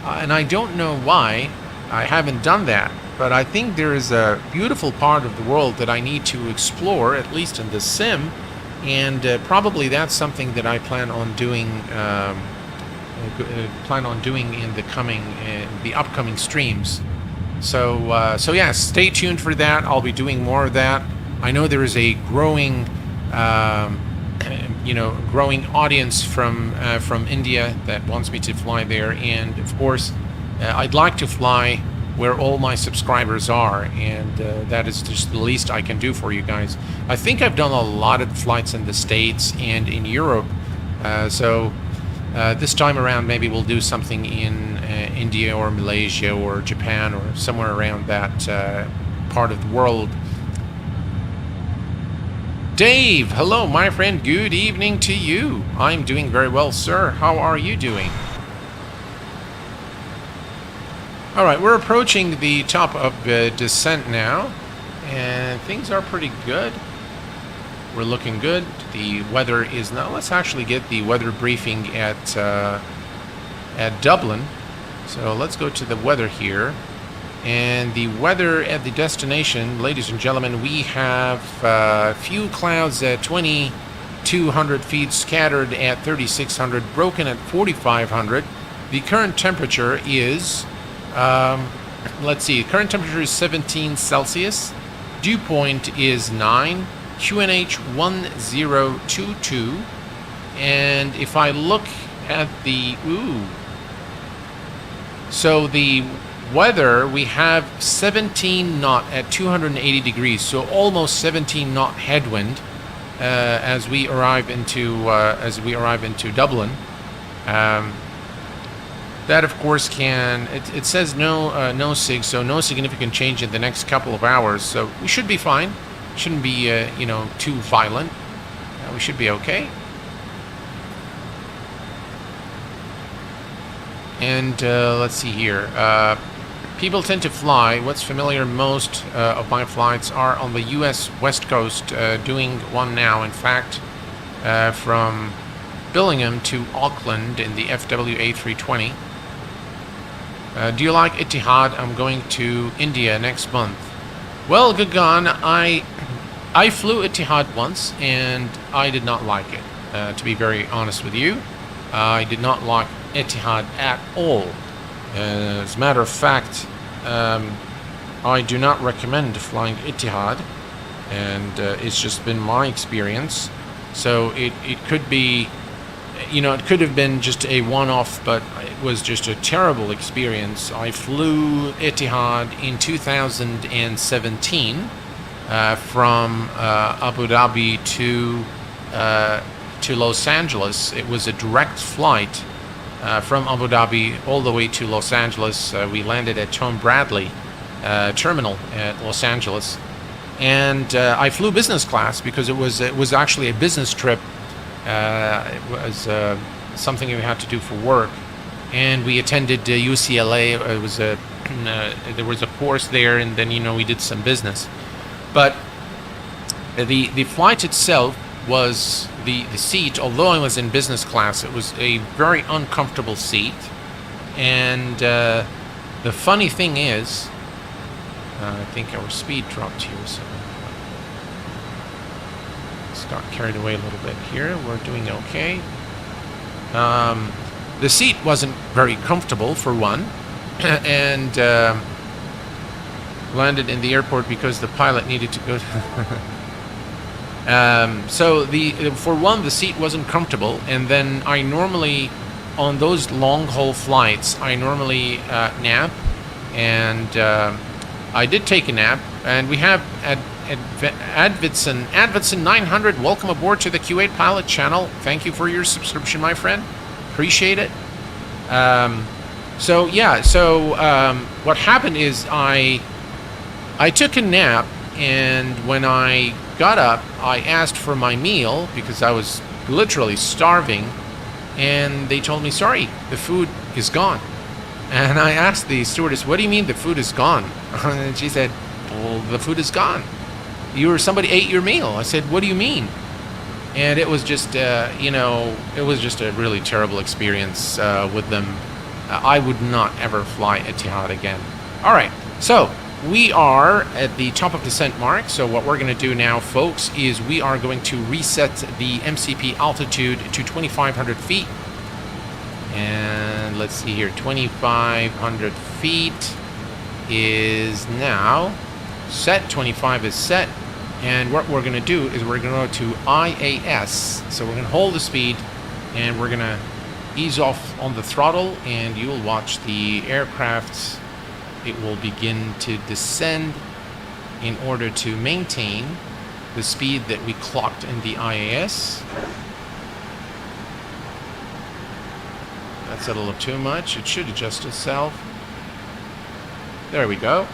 and I don't know why I haven't done that. But I think there is a beautiful part of the world that I need to explore, at least in the sim, and probably that's something that I plan on doing. In the upcoming streams. So yeah, stay tuned for that. I'll be doing more of that. I know there is a growing audience from India that wants me to fly there, and of course I'd like to fly where all my subscribers are, and that is just the least I can do for you guys. I think I've done a lot of flights in the States and in Europe, this time around, maybe we'll do something in India or Malaysia or Japan or somewhere around that part of the world. Dave, hello, my friend. Good evening to you. I'm doing very well, sir. How are you doing? All right, we're approaching the top of descent now, and things are pretty good. We're looking good. The weather is now. Let's actually get the weather briefing at Dublin. So let's go to the weather here, and the weather at the destination, ladies and gentlemen. We have a few clouds at 2,200 feet, scattered at 3,600, broken at 4,500. The current temperature is, let's see. Current temperature is 17 Celsius. Dew point is 9. QNH 1022, and if I look at the so the weather, we have 17 knot at 280 degrees, so almost 17 knot headwind as we arrive into Dublin. That of course it says no sig, so no significant change in the next couple of hours, so we should be fine. Shouldn't be too violent. We should be okay. And let's see here. People tend to fly. What's familiar, most of my flights are on the US West Coast, doing one now, in fact, from Billingham to Auckland in the FWA 320. Do you like Etihad? I'm going to India next month. Well, Gagan, I flew Etihad once and I did not like it, to be very honest with you. I did not like Etihad at all. As a matter of fact, I do not recommend flying Etihad, and it's just been my experience. So it could be, it could have been just a one-off, but it was just a terrible experience. I flew Etihad in 2017 from Abu Dhabi to Los Angeles. It was a direct flight from Abu Dhabi all the way to Los Angeles. We landed at Tom Bradley terminal at Los Angeles, and I flew business class because it was actually a business trip. It was something we had to do for work, and we attended UCLA. It was there was a course there, and then we did some business. But the flight itself was the seat. Although I was in business class, it was a very uncomfortable seat. And the funny thing is, I think our speed dropped here, so just got carried away a little bit here. We're doing okay. The seat wasn't very comfortable for one, and landed in the airport because the pilot needed to go. So for one, the seat wasn't comfortable, and then I normally, on those long haul flights, I normally nap, and I did take a nap. And we have Advitson 900. Welcome aboard to the Q8 Pilot channel. Thank you for your subscription, my friend. Appreciate it. So what happened is I took a nap, and when I got up, I asked for my meal because I was literally starving, and they told me, sorry, the food is gone. And I asked the stewardess, what do you mean the food is gone? And she said, well, the food is gone. Somebody ate your meal. I said, what do you mean? And it was just, it was just a really terrible experience with them. I would not ever fly Etihad again. All right, so we are at the top of descent mark. So what we're going to do now, folks, is we are going to reset the MCP altitude to 2,500 feet. And let's see here, 2,500 feet is now set. 25 is set. And what we're going to do is we're going to go to IAS. So we're going to hold the speed, and we're going to ease off on the throttle, and you'll watch the aircraft. It will begin to descend in order to maintain the speed that we clocked in the IAS. That's a little too much. It should adjust itself. There we go.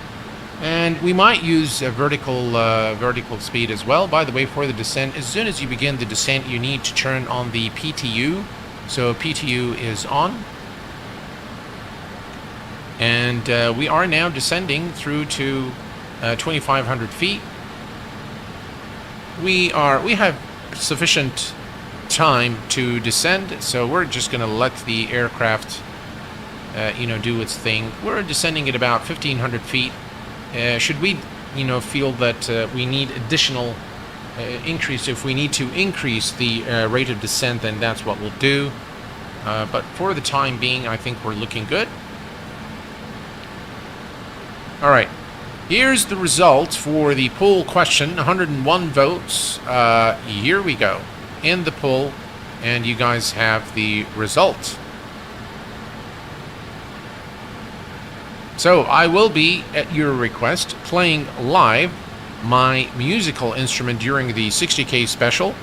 And we might use a vertical speed as well. By the way, for the descent, as soon as you begin the descent, you need to turn on the PTU. So PTU is on. And we are now descending through to 2,500 feet. We have sufficient time to descend, so we're just going to let the aircraft, do its thing. We're descending at about 1,500 feet. Should we, feel that we need additional increase, if we need to increase the rate of descent, then that's what we'll do. But for the time being, I think we're looking good. All right, here's the result for the poll question. 101 votes. Here we go in the poll, and you guys have the result. So I will be, at your request, playing live my musical instrument during the 60K special.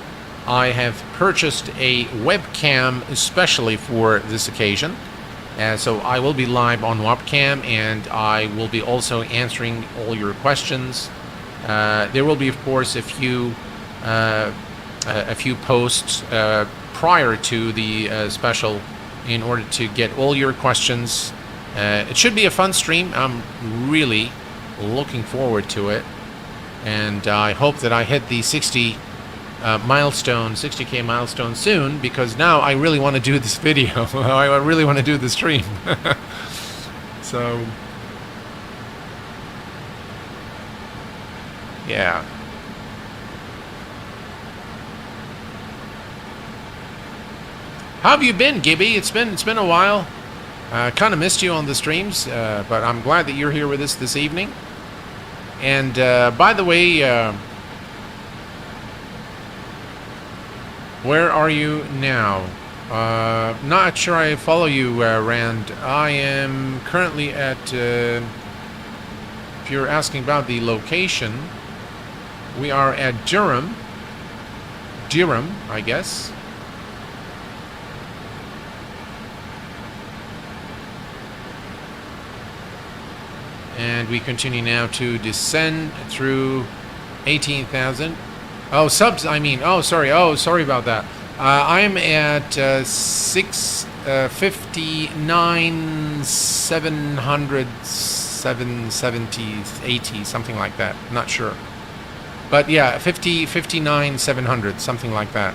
I have purchased a webcam especially for this occasion. So I will be live on webcam, and I will be also answering all your questions. There will be, of course, a few posts prior to the special in order to get all your questions. It should be a fun stream. I'm really looking forward to it, and I hope that I hit the 60K milestone soon, because now I really want to do this video. I really want to do the stream. So, yeah. How have you been, Gibby? It's been a while. Kind of missed you on the streams, but I'm glad that you're here with us this evening. And by the way, where are you now? Not sure I follow you, Rand. I am currently at, if you're asking about the location, we are at Durham, I guess. And we continue now to descend through 18,000. Oh, subs, I mean. Oh, sorry. Oh, sorry about that. I'm at 659, 700, 770, 80, something like that. Not sure. But yeah, 59, 700, something like that.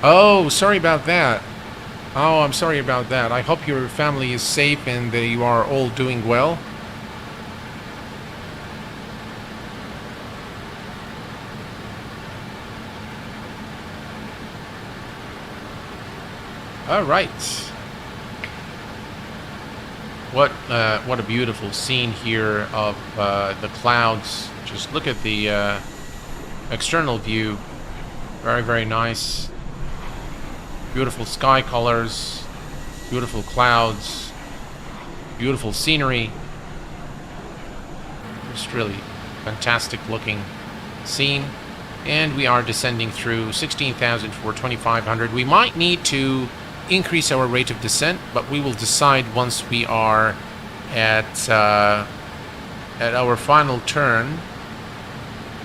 Oh, sorry about that. Oh, I'm sorry about that. I hope your family is safe and that you are all doing well. All right. What a beautiful scene here of the clouds. Just look at the external view. Very, very nice. Beautiful sky colors, beautiful clouds, beautiful scenery. Just really fantastic looking scene. And we are descending through 16,000 for 2,500. We might need to increase our rate of descent, but we will decide once we are at our final turn,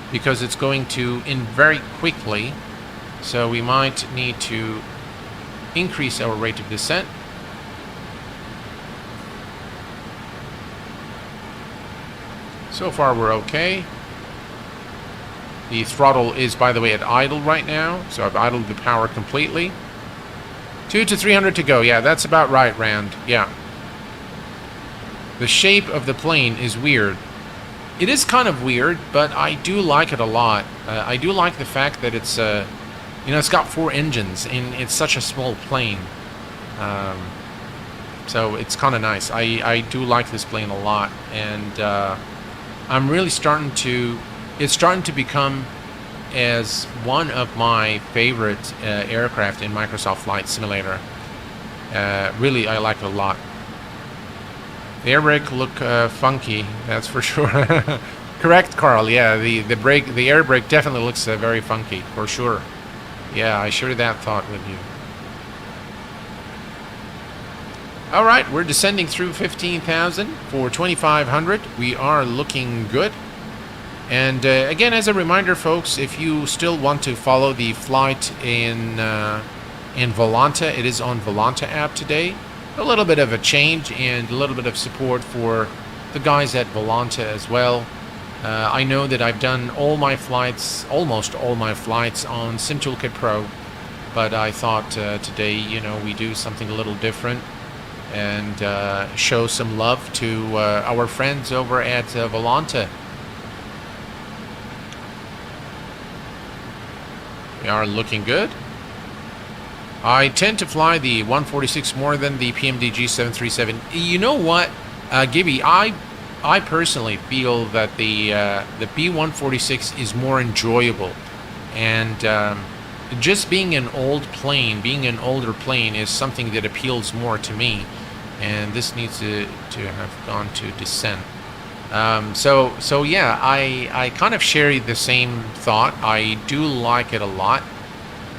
because it's going to end very quickly. So we might need to increase our rate of descent. So far we're okay. The throttle is, by the way, at idle right now, so I've idled the power completely. 200 to 300 to go. Yeah, that's about right, Rand. Yeah. The shape of the plane is weird. It is kind of weird, but I do like it a lot. I do like the fact that it's it's got 4 engines, and it's such a small plane. So it's kind of nice. I do like this plane a lot, and I'm really starting to... It's starting to become as one of my favorite aircraft in Microsoft Flight Simulator. Really, I like it a lot. The air brake look funky, that's for sure. Correct, Carl. Yeah, the air brake definitely looks very funky, for sure. Yeah, I share that thought with you. All right, we're descending through 15,000 for 2,500. We are looking good. And again, as a reminder, folks, if you still want to follow the flight in Volanta, it is on Volanta app today. A little bit of a change and a little bit of support for the guys at Volanta as well. I know that I've done all my flights, almost all my flights on SimToolkit Pro, but I thought today, we do something a little different and show some love to our friends over at Volanta. We are looking good. I tend to fly the 146 more than the PMDG 737. You know what, Gibby? I personally feel that the B146 is more enjoyable, and just being an old plane, being an older plane is something that appeals more to me. And this needs to have gone to descent. So yeah, I kind of share the same thought. I do like it a lot.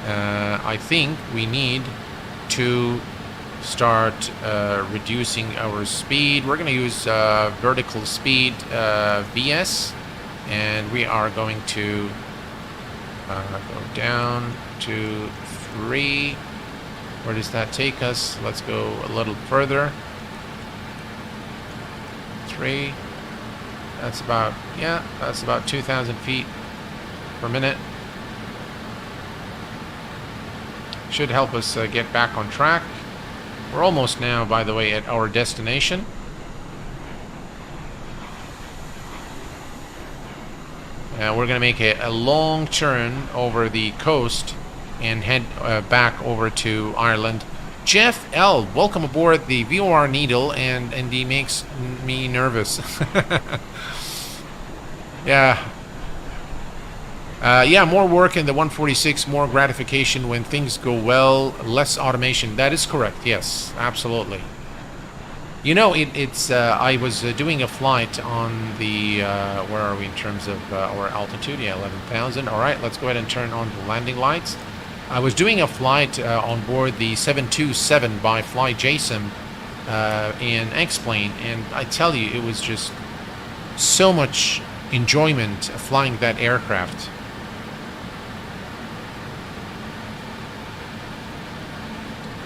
I think we need to start reducing our speed. We're going to use vertical speed VS, and we are going to go down to 3. Where does that take us? Let's go a little further. 3. That's about, yeah, that's about 2,000 feet per minute. Should help us get back on track. We're almost now, by the way, at our destination. We're going to make a long turn over the coast and head back over to Ireland. Jeff L, welcome aboard the VOR Needle, and he makes me nervous. Yeah. Yeah, more work in the 146, more gratification when things go well, less automation. That is correct, yes, absolutely. You know, it's I was doing a flight on the, where are we in terms of our altitude? Yeah, 11,000. All right, let's go ahead and turn on the landing lights. I was doing a flight on board the 727 by Fly JSON in X-Plane, and I tell you, it was just so much enjoyment flying that aircraft.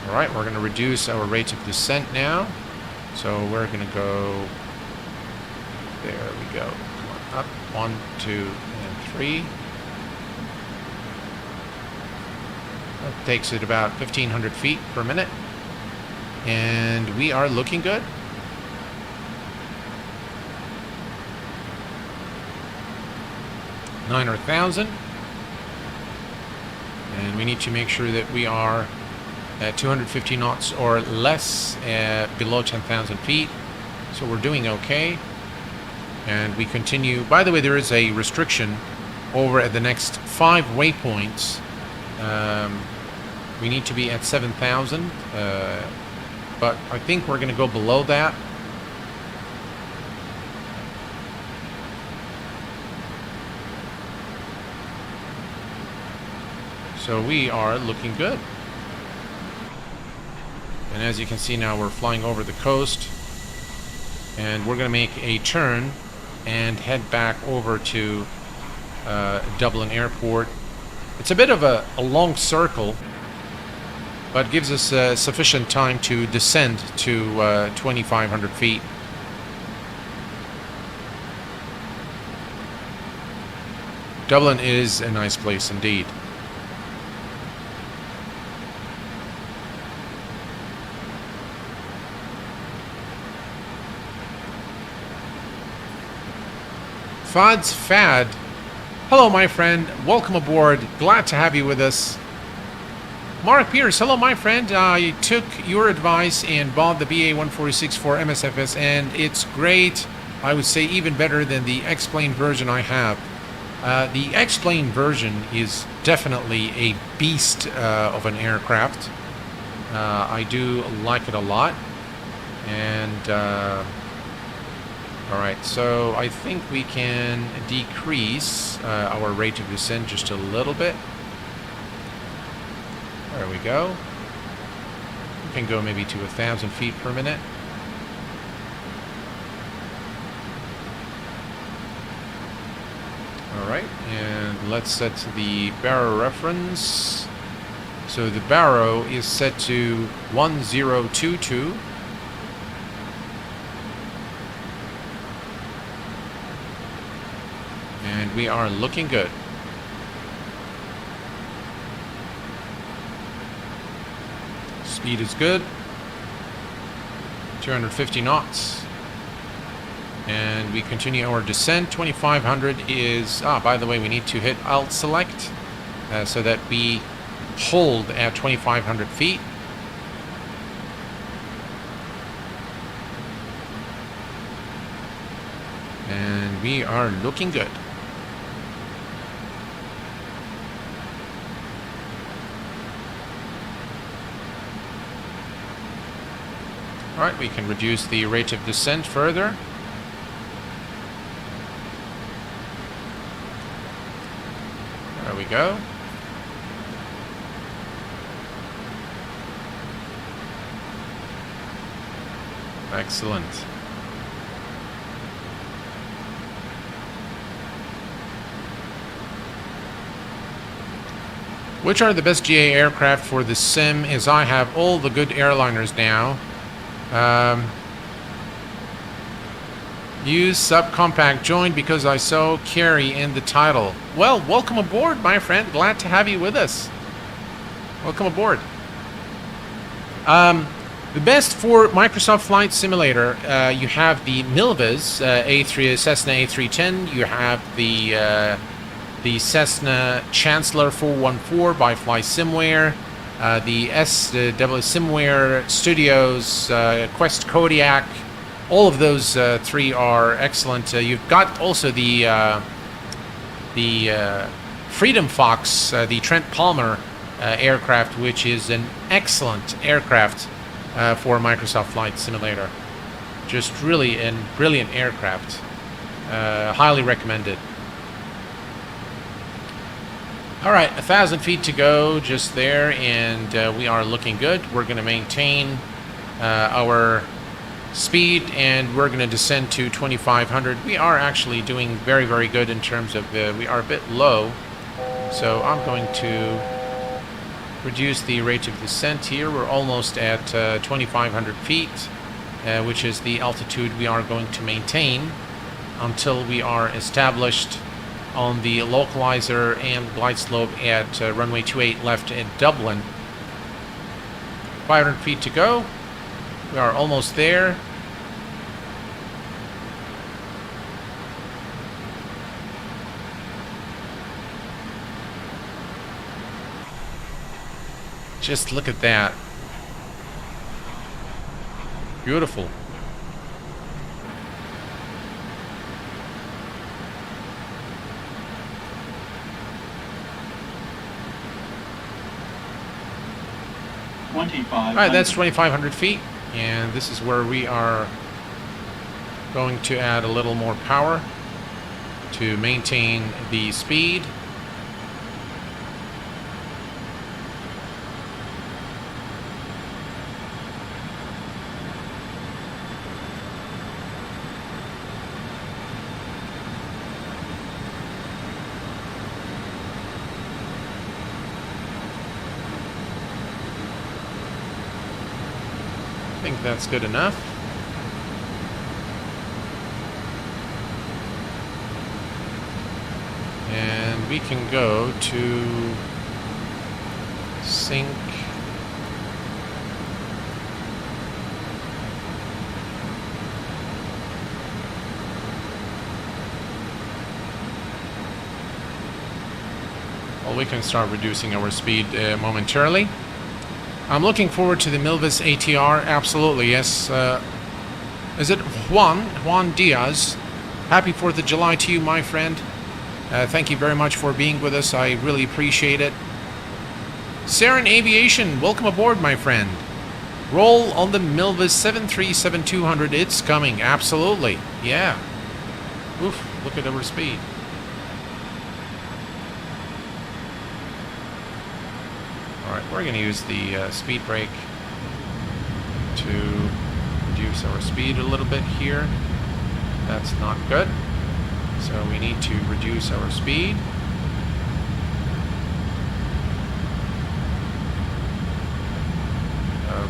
All right, we're going to reduce our rate of descent now. So we're going to go, there we go. Come on, up, 1, 2, and 3. That takes it about 1,500 feet per minute. And we are looking good. Nine or 1,000. And we need to make sure that we are at 250 knots or less, below 10,000 feet. So we're doing okay. And we continue. By the way, there is a restriction over at the next 5 waypoints. We need to be at 7,000, but I think we're going to go below that. So we are looking good. And as you can see now, we're flying over the coast, and we're going to make a turn and head back over to Dublin Airport. It's a bit of a long circle, but gives us sufficient time to descend to 2,500 feet. Dublin is a nice place indeed. Fad's Fad. Hello, my friend. Welcome aboard. Glad to have you with us. Mark Pierce. Hello, my friend. I took your advice and bought the BA 146 for MSFS, and it's great. I would say even better than the X-Plane version I have. The X-Plane version is definitely a beast of an aircraft. I do like it a lot. And alright, so I think we can decrease our rate of descent just a little bit. There we go. We can go maybe to 1,000 feet per minute. Alright, and let's set the baro reference. So the baro is set to 1022. And we are looking good. Speed is good. 250 knots. And we continue our descent. 2,500 is... by the way, we need to hit Alt Select so that we hold at 2,500 feet. And we are looking good. All right, we can reduce the rate of descent further. There we go. Excellent. Which are the best GA aircraft for the sim? As I have all the good airliners now. Use subcompact joined because I saw Kerry in the title. Well, welcome aboard, my friend. Glad to have you with us. Welcome aboard. The best for Microsoft Flight Simulator, you have the Milvas A3 Cessna A310. You have the Cessna Chancellor 414 by FlySimware, the SimWare Studios Quest Kodiak. All of those three are excellent. You've got also the Freedom Fox, the Trent Palmer aircraft, which is an excellent aircraft for Microsoft Flight Simulator. Just really a brilliant aircraft. Highly recommended. All right, 1,000 feet to go just there, and we are looking good. We're going to maintain our speed, and we're going to descend to 2,500. We are actually doing very, very good in terms of, we are a bit low. So I'm going to reduce the rate of descent here. We're almost at 2,500 feet, which is the altitude we are going to maintain until we are established on the localizer and glide slope at runway 28 left at Dublin. 500 feet to go. We are almost there. Just look at that. Beautiful. All right, that's 2,500 feet, and this is where we are going to add a little more power to maintain the speed. I think that's good enough. And we can go to sync. Well, we can start reducing our speed momentarily. I'm looking forward to the Milvas ATR. Absolutely, yes. Is it Juan Diaz? Happy 4th of July to you, my friend. Thank you very much for being with us. I really appreciate it. Saren Aviation, welcome aboard, my friend. Roll on the Milvas 737-200. It's coming. Absolutely. Yeah. Oof, look at our speed. Alright, we're going to use the speed brake to reduce our speed a little bit here. That's not good. So we need to reduce our speed.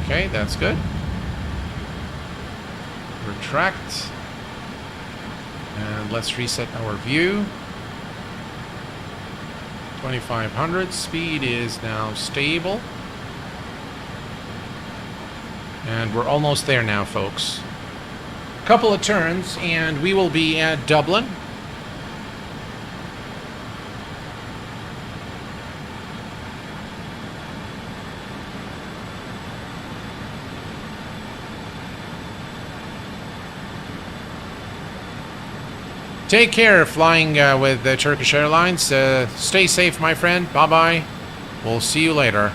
Okay, that's good. Retract. And let's reset our view. 2,500. Speed is now stable. And we're almost there now, folks. Couple of turns and we will be at Dublin. Take care flying with Turkish Airlines. Stay safe, my friend. Bye-bye. We'll see you later.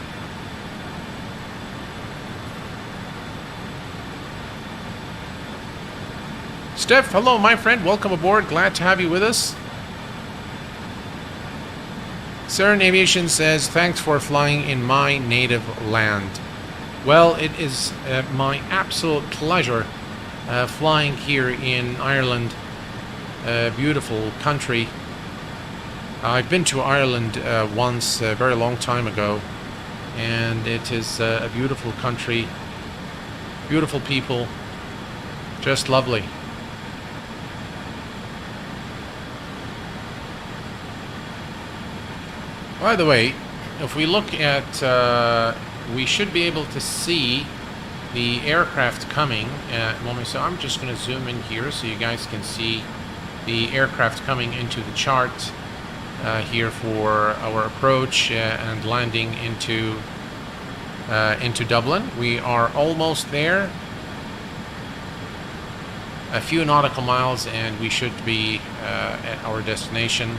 Steph, hello, my friend. Welcome aboard. Glad to have you with us. Cern Aviation says, thanks for flying in my native land. Well, it is my absolute pleasure flying here in Ireland, a beautiful country. I've been to Ireland once a very long time ago, and it is a beautiful country, beautiful people, just lovely. By the way, if we look at, we should be able to see the aircraft coming at moment. So I'm just going to zoom in here so you guys can see the aircraft coming into the chart here for our approach and landing into Dublin. We are almost there. A few nautical miles and we should be at our destination.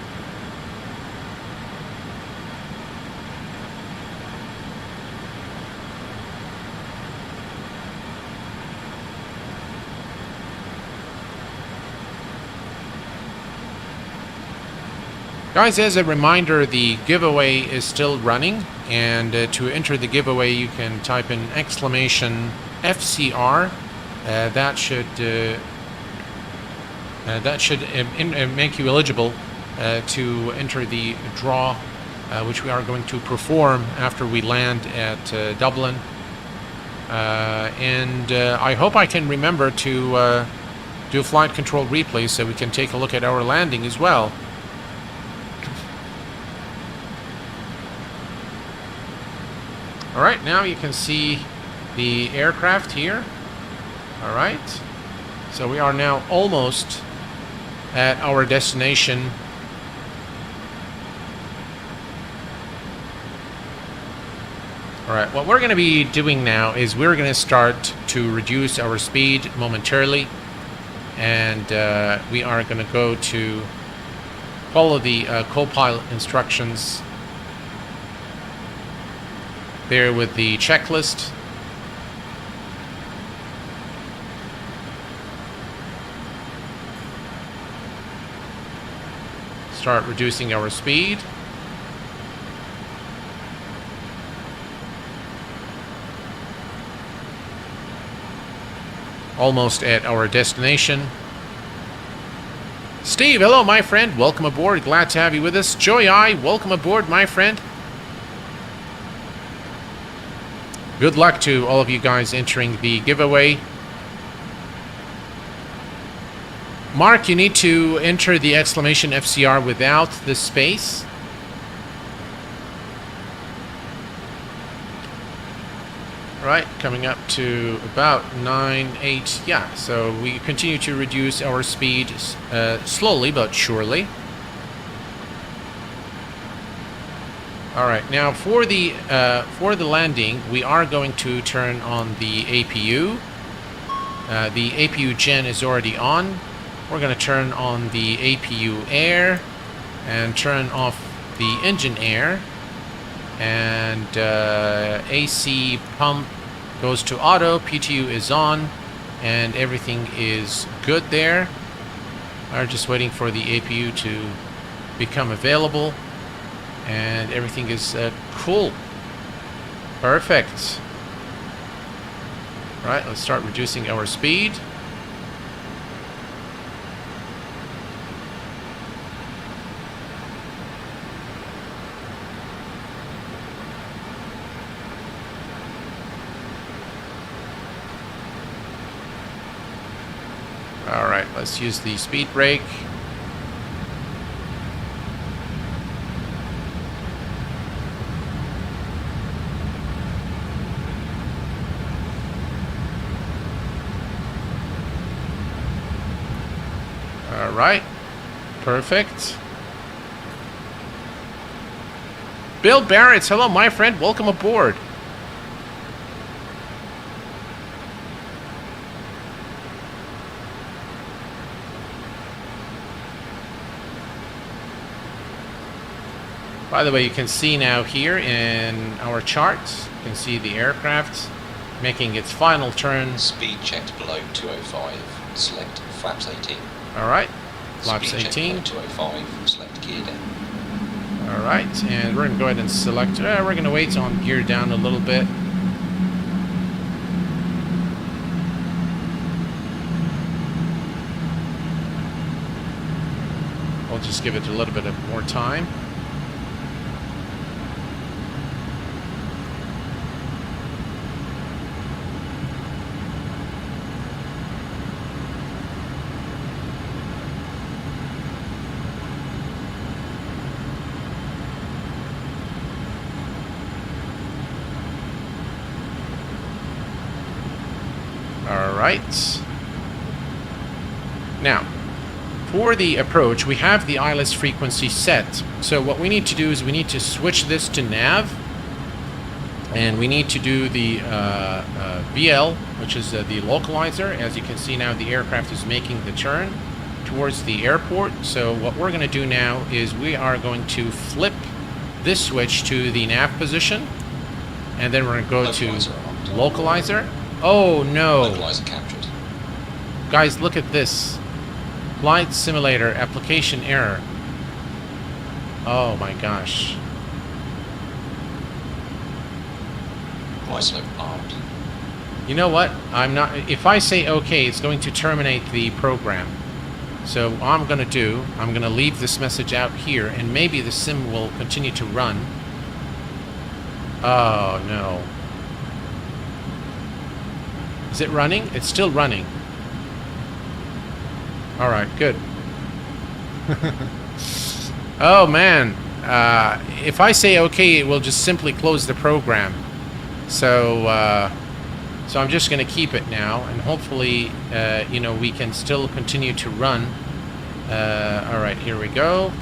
Guys, as a reminder, the giveaway is still running, and to enter the giveaway you can type in exclamation FCR. That should make you eligible to enter the draw, which we are going to perform after we land at Dublin. And I hope I can remember to do flight control replay so we can take a look at our landing as well. Alright, now you can see the aircraft here. Alright, so we are now almost at our destination. Alright, what we're going to be doing now is we're going to start to reduce our speed momentarily, and we are going to go to follow the co-pilot instructions there with the checklist. Start reducing our speed. Almost at our destination. Steve, hello my friend, welcome aboard, glad to have you with us. Joy I, welcome aboard my friend. Good luck to all of you guys entering the giveaway. Mark, you need to enter the exclamation FCR without the space. Right, coming up to about 9-8. Yeah, so we continue to reduce our speed slowly but surely. All right, now for the landing, we are going to turn on the APU. The APU gen is already on. We're going to turn on the APU air and turn off the engine air. And AC pump goes to auto, PTU is on, and everything is good there. We're just waiting for the APU to become available. And everything is cool. Perfect. Right, let's start reducing our speed. All right, let's use the speed brake. All right, perfect. Bill Barrett, hello, my friend. Welcome aboard. By the way, you can see now here in our charts, you can see the aircraft making its final turn. Speed checked below 205. select flaps 18. All right, flaps Speed check 18. below 205, select gear down. All right, and we're gonna go ahead and select. We're gonna wait on gear down a little bit. We'll just give it a little bit of more time. All right. Now, for the approach, we have the ILS frequency set. So what we need to do is we need to switch this to nav, and we need to do the VL, which is the localizer. As you can see now, the aircraft is making the turn towards the airport. So what we're going to do now is we are going to flip this switch to the nav position, and then we're going to go to localizer. Oh no! Localizer captured. Guys, look at this. Flight simulator application error. Oh my gosh. Glide slope armed. You know what? I'm not. If I say okay, it's going to terminate the program. So what I'm going to do, I'm going to leave this message out here, and maybe the sim will continue to run. Oh no. Is it running? It's still running. All right, good. Oh man, if I say okay, it will just simply close the program. So, so I'm just going to keep it now, and hopefully, you know, we can still continue to run. All right, here we go.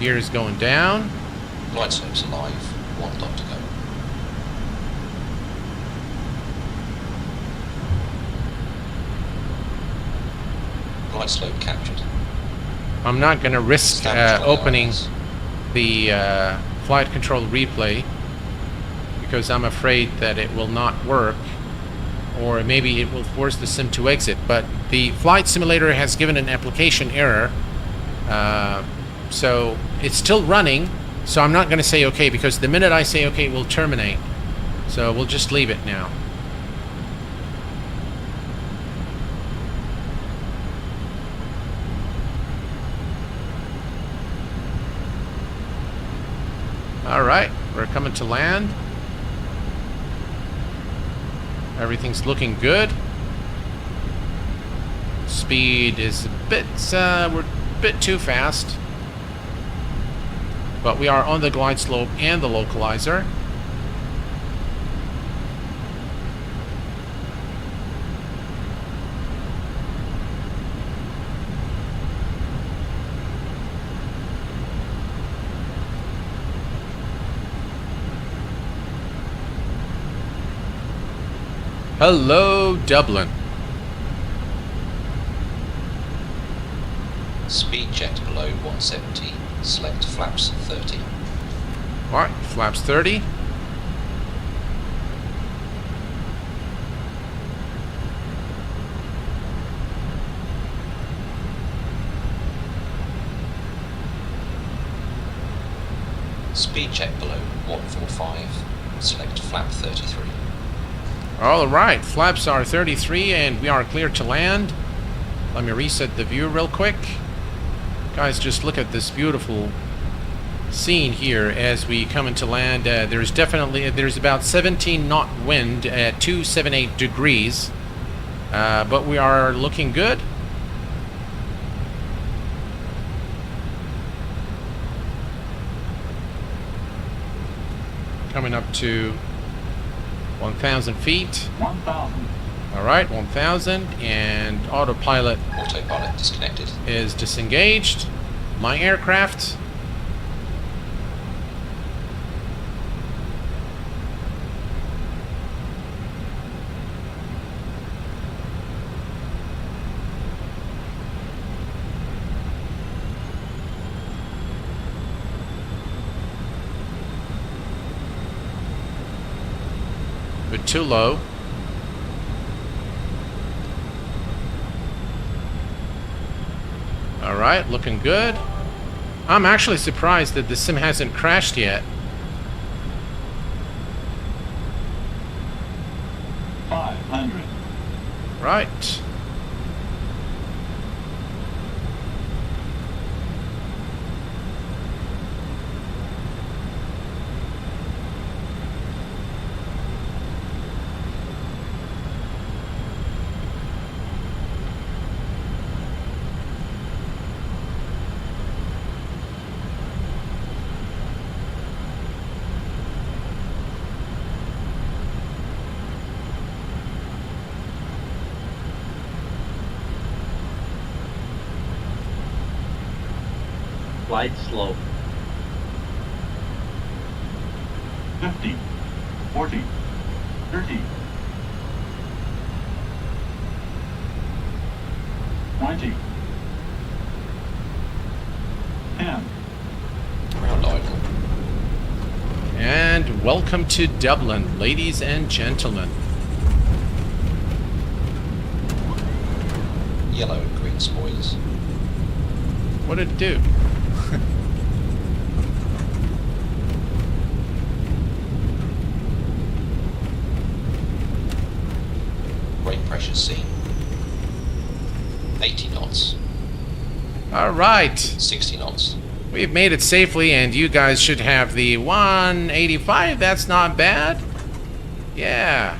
Gear is going down. Glide slope's alive. 1 dot to go. Glide slope captured. I'm not going to risk opening the flight control replay because I'm afraid that it will not work, or maybe it will force the sim to exit. But the flight simulator has given an application error, so it's still running. So I'm not going to say okay, because the minute I say okay, it will terminate. So we'll just leave it now. All right, we're coming to land. Everything's looking good. Speed is a bit, we're a bit too fast. But we are on the glide slope and the localizer. Hello, Dublin. Speed checked below 170. Select flaps 30. Alright, flaps 30. Speed check below 145. Select flap 33. Alright, flaps are 33 and we are clear to land. Let me reset the view real quick. Guys, just look at this beautiful scene here as we come into land. There's about 17 knot wind at 278 degrees, but we are looking good. Coming up to 1,000 feet. 1,000. All right, 1,000, and autopilot disconnected. Is disengaged. My aircraft. But too low. right, looking good. I'm actually surprised that the sim hasn't crashed yet. 500. Right. Flight slow. 50. 40. 30. 20. 10. Ground idle. And welcome to Dublin, ladies and gentlemen. Yellow and green spoilers. What did it do? Brake pressure seen. 80 knots. All right. 60 knots. We've made it safely, and you guys should have the 185. That's not bad. Yeah.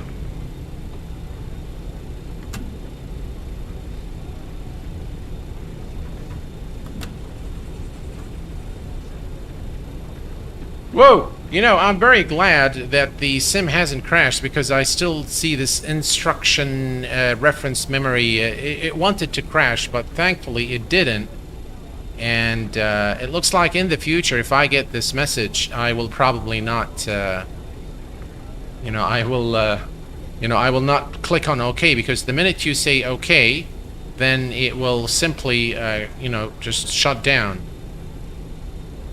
Whoa! You know, I'm very glad that the sim hasn't crashed because I still see this instruction reference memory. It wanted to crash, but thankfully it didn't. And it looks like in the future, if I get this message, I will probably not, I will not click on OK, because the minute you say OK, then it will simply, just shut down.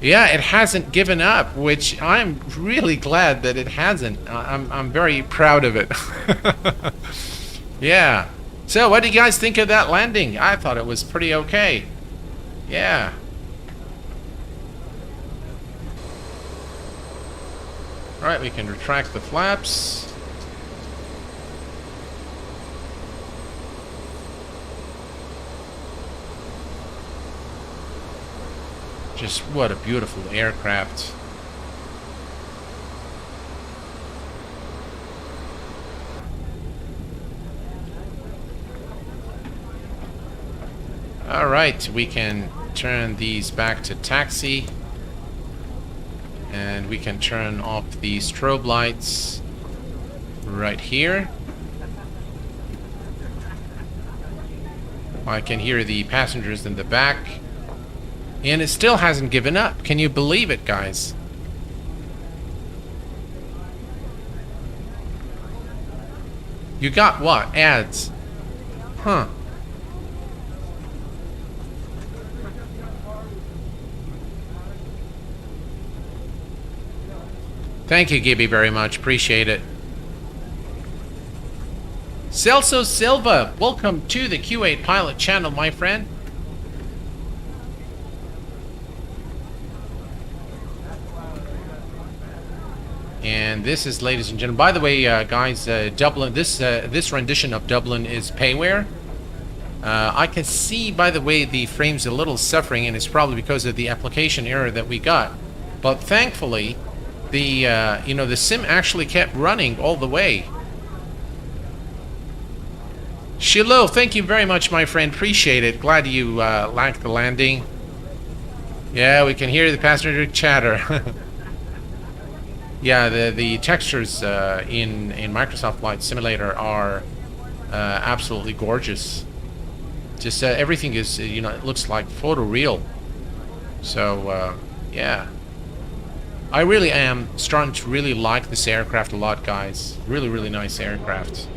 Yeah, it hasn't given up, which I'm really glad that it hasn't. I'm very proud of it. Yeah. So, what do you guys think of that landing? I thought it was pretty okay. Yeah. Alright, we can retract the flaps. Just what a beautiful aircraft. Alright, we can turn these back to taxi. And we can turn off the strobe lights right here. I can hear the passengers in the back. And it still hasn't given up. Can you believe it, guys? You got what? Ads. Huh. Thank you, Gibby, very much. Appreciate it. Celso Silva, welcome to the Q8 Pilot channel, my friend. And this is, ladies and gentlemen, by the way, guys, Dublin, this rendition of Dublin is payware. I can see, by the way, the frame's a little suffering, and it's probably because of the application error that we got. But thankfully, the sim actually kept running all the way. Shiloh, thank you very much, my friend. Appreciate it. Glad you liked the landing. Yeah, we can hear the passenger chatter. Yeah, the textures in Microsoft Flight Simulator are absolutely gorgeous. Just everything is, it looks like photoreal. So, yeah. I really am starting to really like this aircraft a lot, guys. Really, really nice aircraft.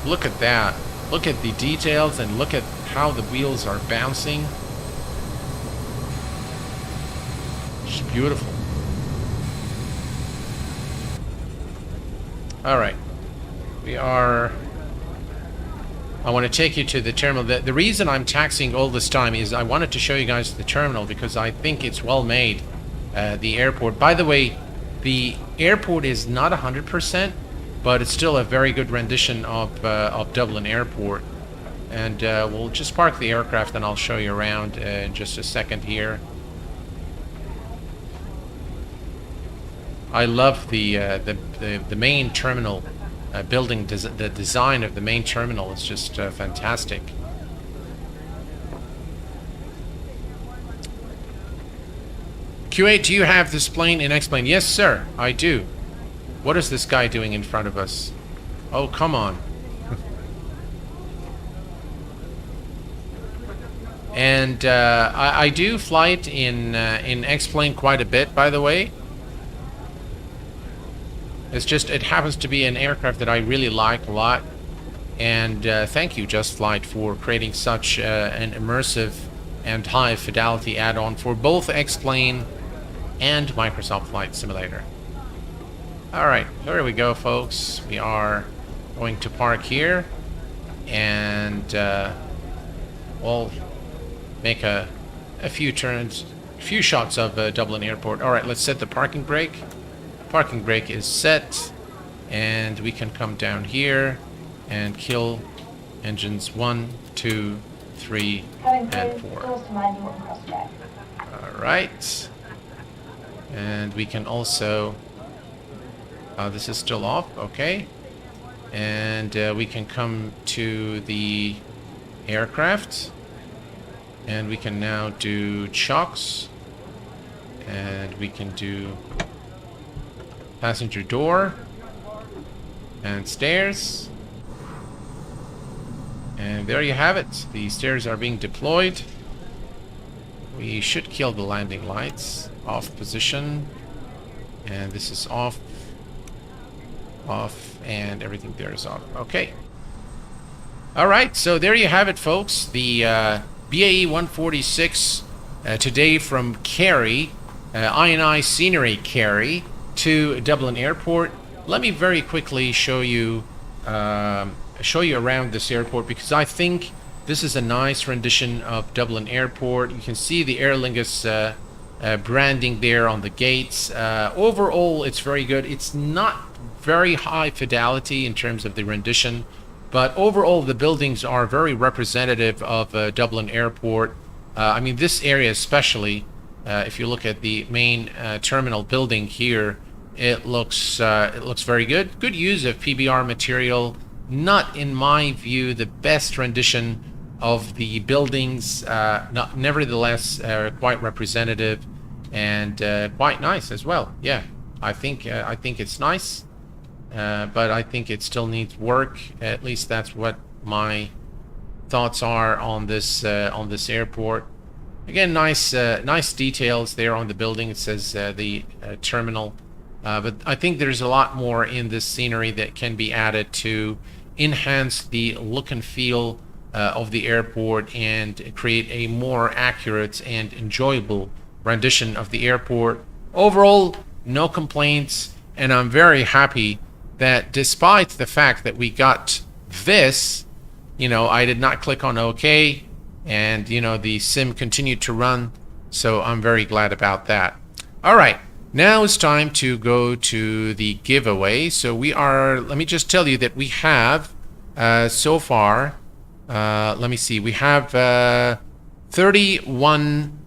Look at that. Look at the details and look at how the wheels are bouncing. It's beautiful. Alright. We are I want to take you to the terminal. The reason I'm taxiing all this time is I wanted to show you guys the terminal because I think it's well made. The airport. By the way, the airport is not 100%, but it's still a very good rendition of Dublin Airport. And we'll just park the aircraft and I'll show you around in just a second here. I love the main terminal building. The design of the main terminal is just fantastic. Q8, do you have this plane in X-plane? Yes, sir, I do. What is this guy doing in front of us? Oh, come on. And I do flight in X-plane quite a bit, by the way. It's just, it happens to be an aircraft that I really like a lot. And thank you, JustFlight, for creating such an immersive and high fidelity add-on for both X-plane and Microsoft Flight Simulator. Alright, there we go, folks. We are going to park here. And we'll make a few turns, a few shots of Dublin Airport. Alright, let's set the parking brake. Parking brake is set, and we can come down here and kill engines 1, 2, 3, and 4. Alright. And we can also... this is still off, okay. And we can come to the aircraft. And we can now do chocks. And we can do passenger door and stairs. And there you have it. The stairs are being deployed. We should kill the landing lights. Off position. And this is off. Off. And everything there is off. Okay. Alright, so there you have it, folks. The BAe 146 today from Kerry, iniScene Kerry, to Dublin Airport. Let me very quickly show you around this airport, because I think this is a nice rendition of Dublin Airport. You can see the Aer Lingus branding there on the gates. Overall, it's very good. It's not very high fidelity in terms of the rendition, but overall the buildings are very representative of Dublin Airport. I mean, this area especially, if you look at the main terminal building here, it looks very good. Good use of PBR material. Not, in my view, the best rendition of the buildings. Nevertheless, quite representative and quite nice as well. Yeah, I think it's nice, but I think it still needs work. At least that's what my thoughts are on this airport. Again, nice details there on the building. It says the terminal. But I think there's a lot more in this scenery that can be added to enhance the look and feel of the airport and create a more accurate and enjoyable rendition of the airport. Overall, no complaints, and I'm very happy that despite the fact that we got this, I did not click on OK, and the sim continued to run, so I'm very glad about that. All right. Now it's time to go to the giveaway. So let me just tell you that we have, so far, let me see, we have 31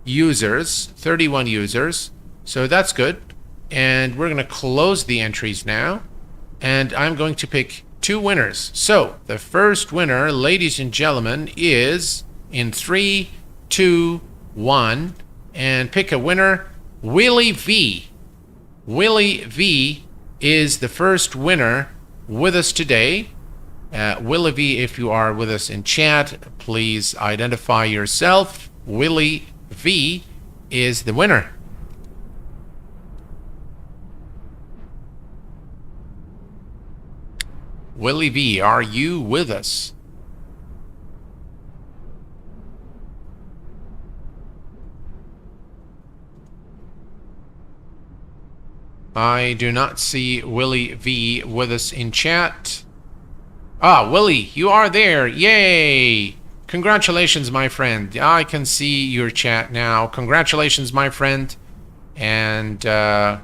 users, so that's good. And we're going to close the entries now, and I'm going to pick 2 winners. So the first winner, ladies and gentlemen, is in 3, 2, 1, and pick a winner. Willie V. Willie V is the first winner with us today. Willie V, if you are with us in chat, please identify yourself. Willie V is the winner. Willie V, are you with us? I do not see Willie V with us in chat. Ah, Willie, you are there. Yay! Congratulations, my friend. I can see your chat now. Congratulations, my friend. And I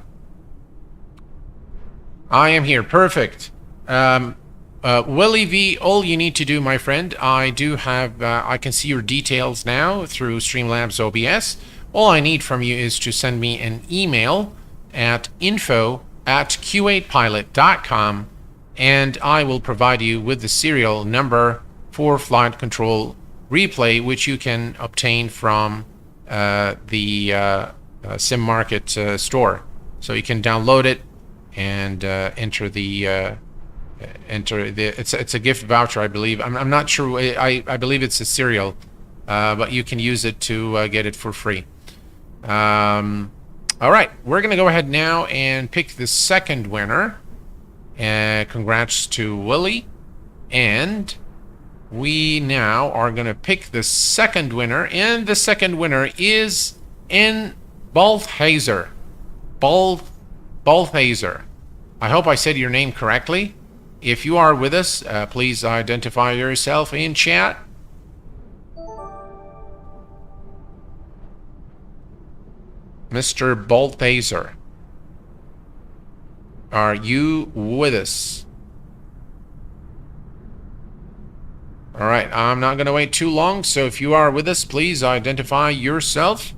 am here. Perfect. Willie V, all you need to do, my friend, I do have, I can see your details now through Streamlabs OBS. All I need from you is to send me an email at info@q8pilot.com, and I will provide you with the serial number for flight control replay, which you can obtain from the Sim Market store. So you can download it and enter the it's a gift voucher, I believe. I'm not sure. I believe it's a serial, but you can use it to get it for free. All right, we're gonna go ahead now and pick the second winner. Congrats to Willie, and we now are gonna pick the second winner, and the second winner is in Balthaser. Balthaser. I hope I said your name correctly. If you are with us, please identify yourself in chat. Mr. Balthaser, are you with us? All right, I'm not going to wait too long, so if you are with us, please identify yourself.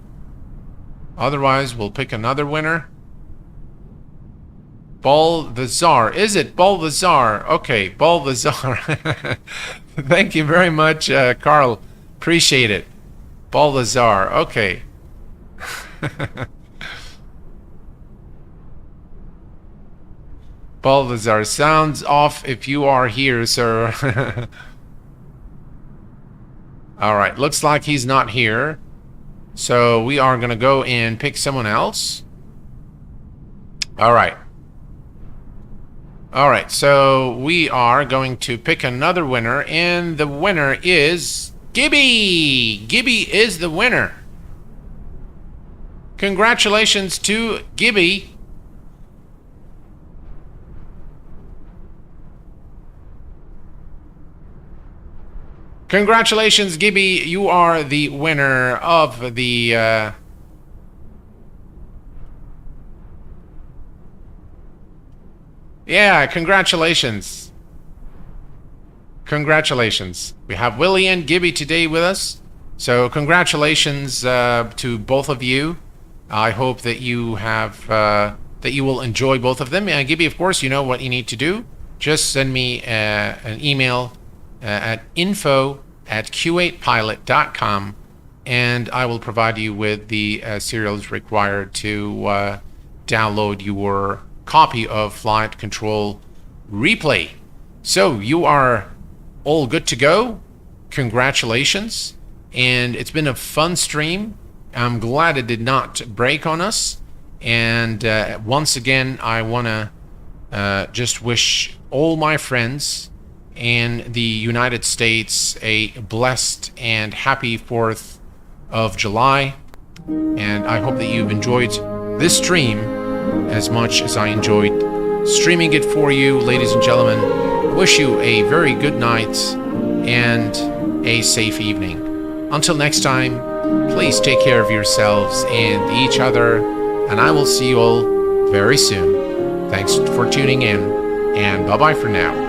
Otherwise, we'll pick another winner. Balthazar. Is it Balthazar? Okay, Balthazar. Thank you very much, Carl. Appreciate it. Balthazar. Okay. Balthazar. Sounds off if you are here, sir. All right. Looks like he's not here. So we are going to go and pick someone else. All right. All right, so we are going to pick another winner, and the winner is Gibby. Gibby is the winner. Congratulations to Gibby. Congratulations, Gibby. You are the winner of the yeah, congratulations. Congratulations. We have Willie and Gibby today with us. So congratulations to both of you. I hope that you have that you will enjoy both of them. Gibby, of course, you know what you need to do. Just send me an email at info@q8pilot.com, and I will provide you with the serials required to download your copy of Flight Control Replay. So you are all good to go. Congratulations. And it's been a fun stream. I'm glad it did not break on us. And once again, I want to just wish all my friends in the United States a blessed and happy 4th of July. And I hope that you've enjoyed this stream as much as I enjoyed streaming it for you, ladies and gentlemen. I wish you a very good night and a safe evening. Until next time, please take care of yourselves and each other, and I will see you all very soon. Thanks for tuning in, and bye-bye for now.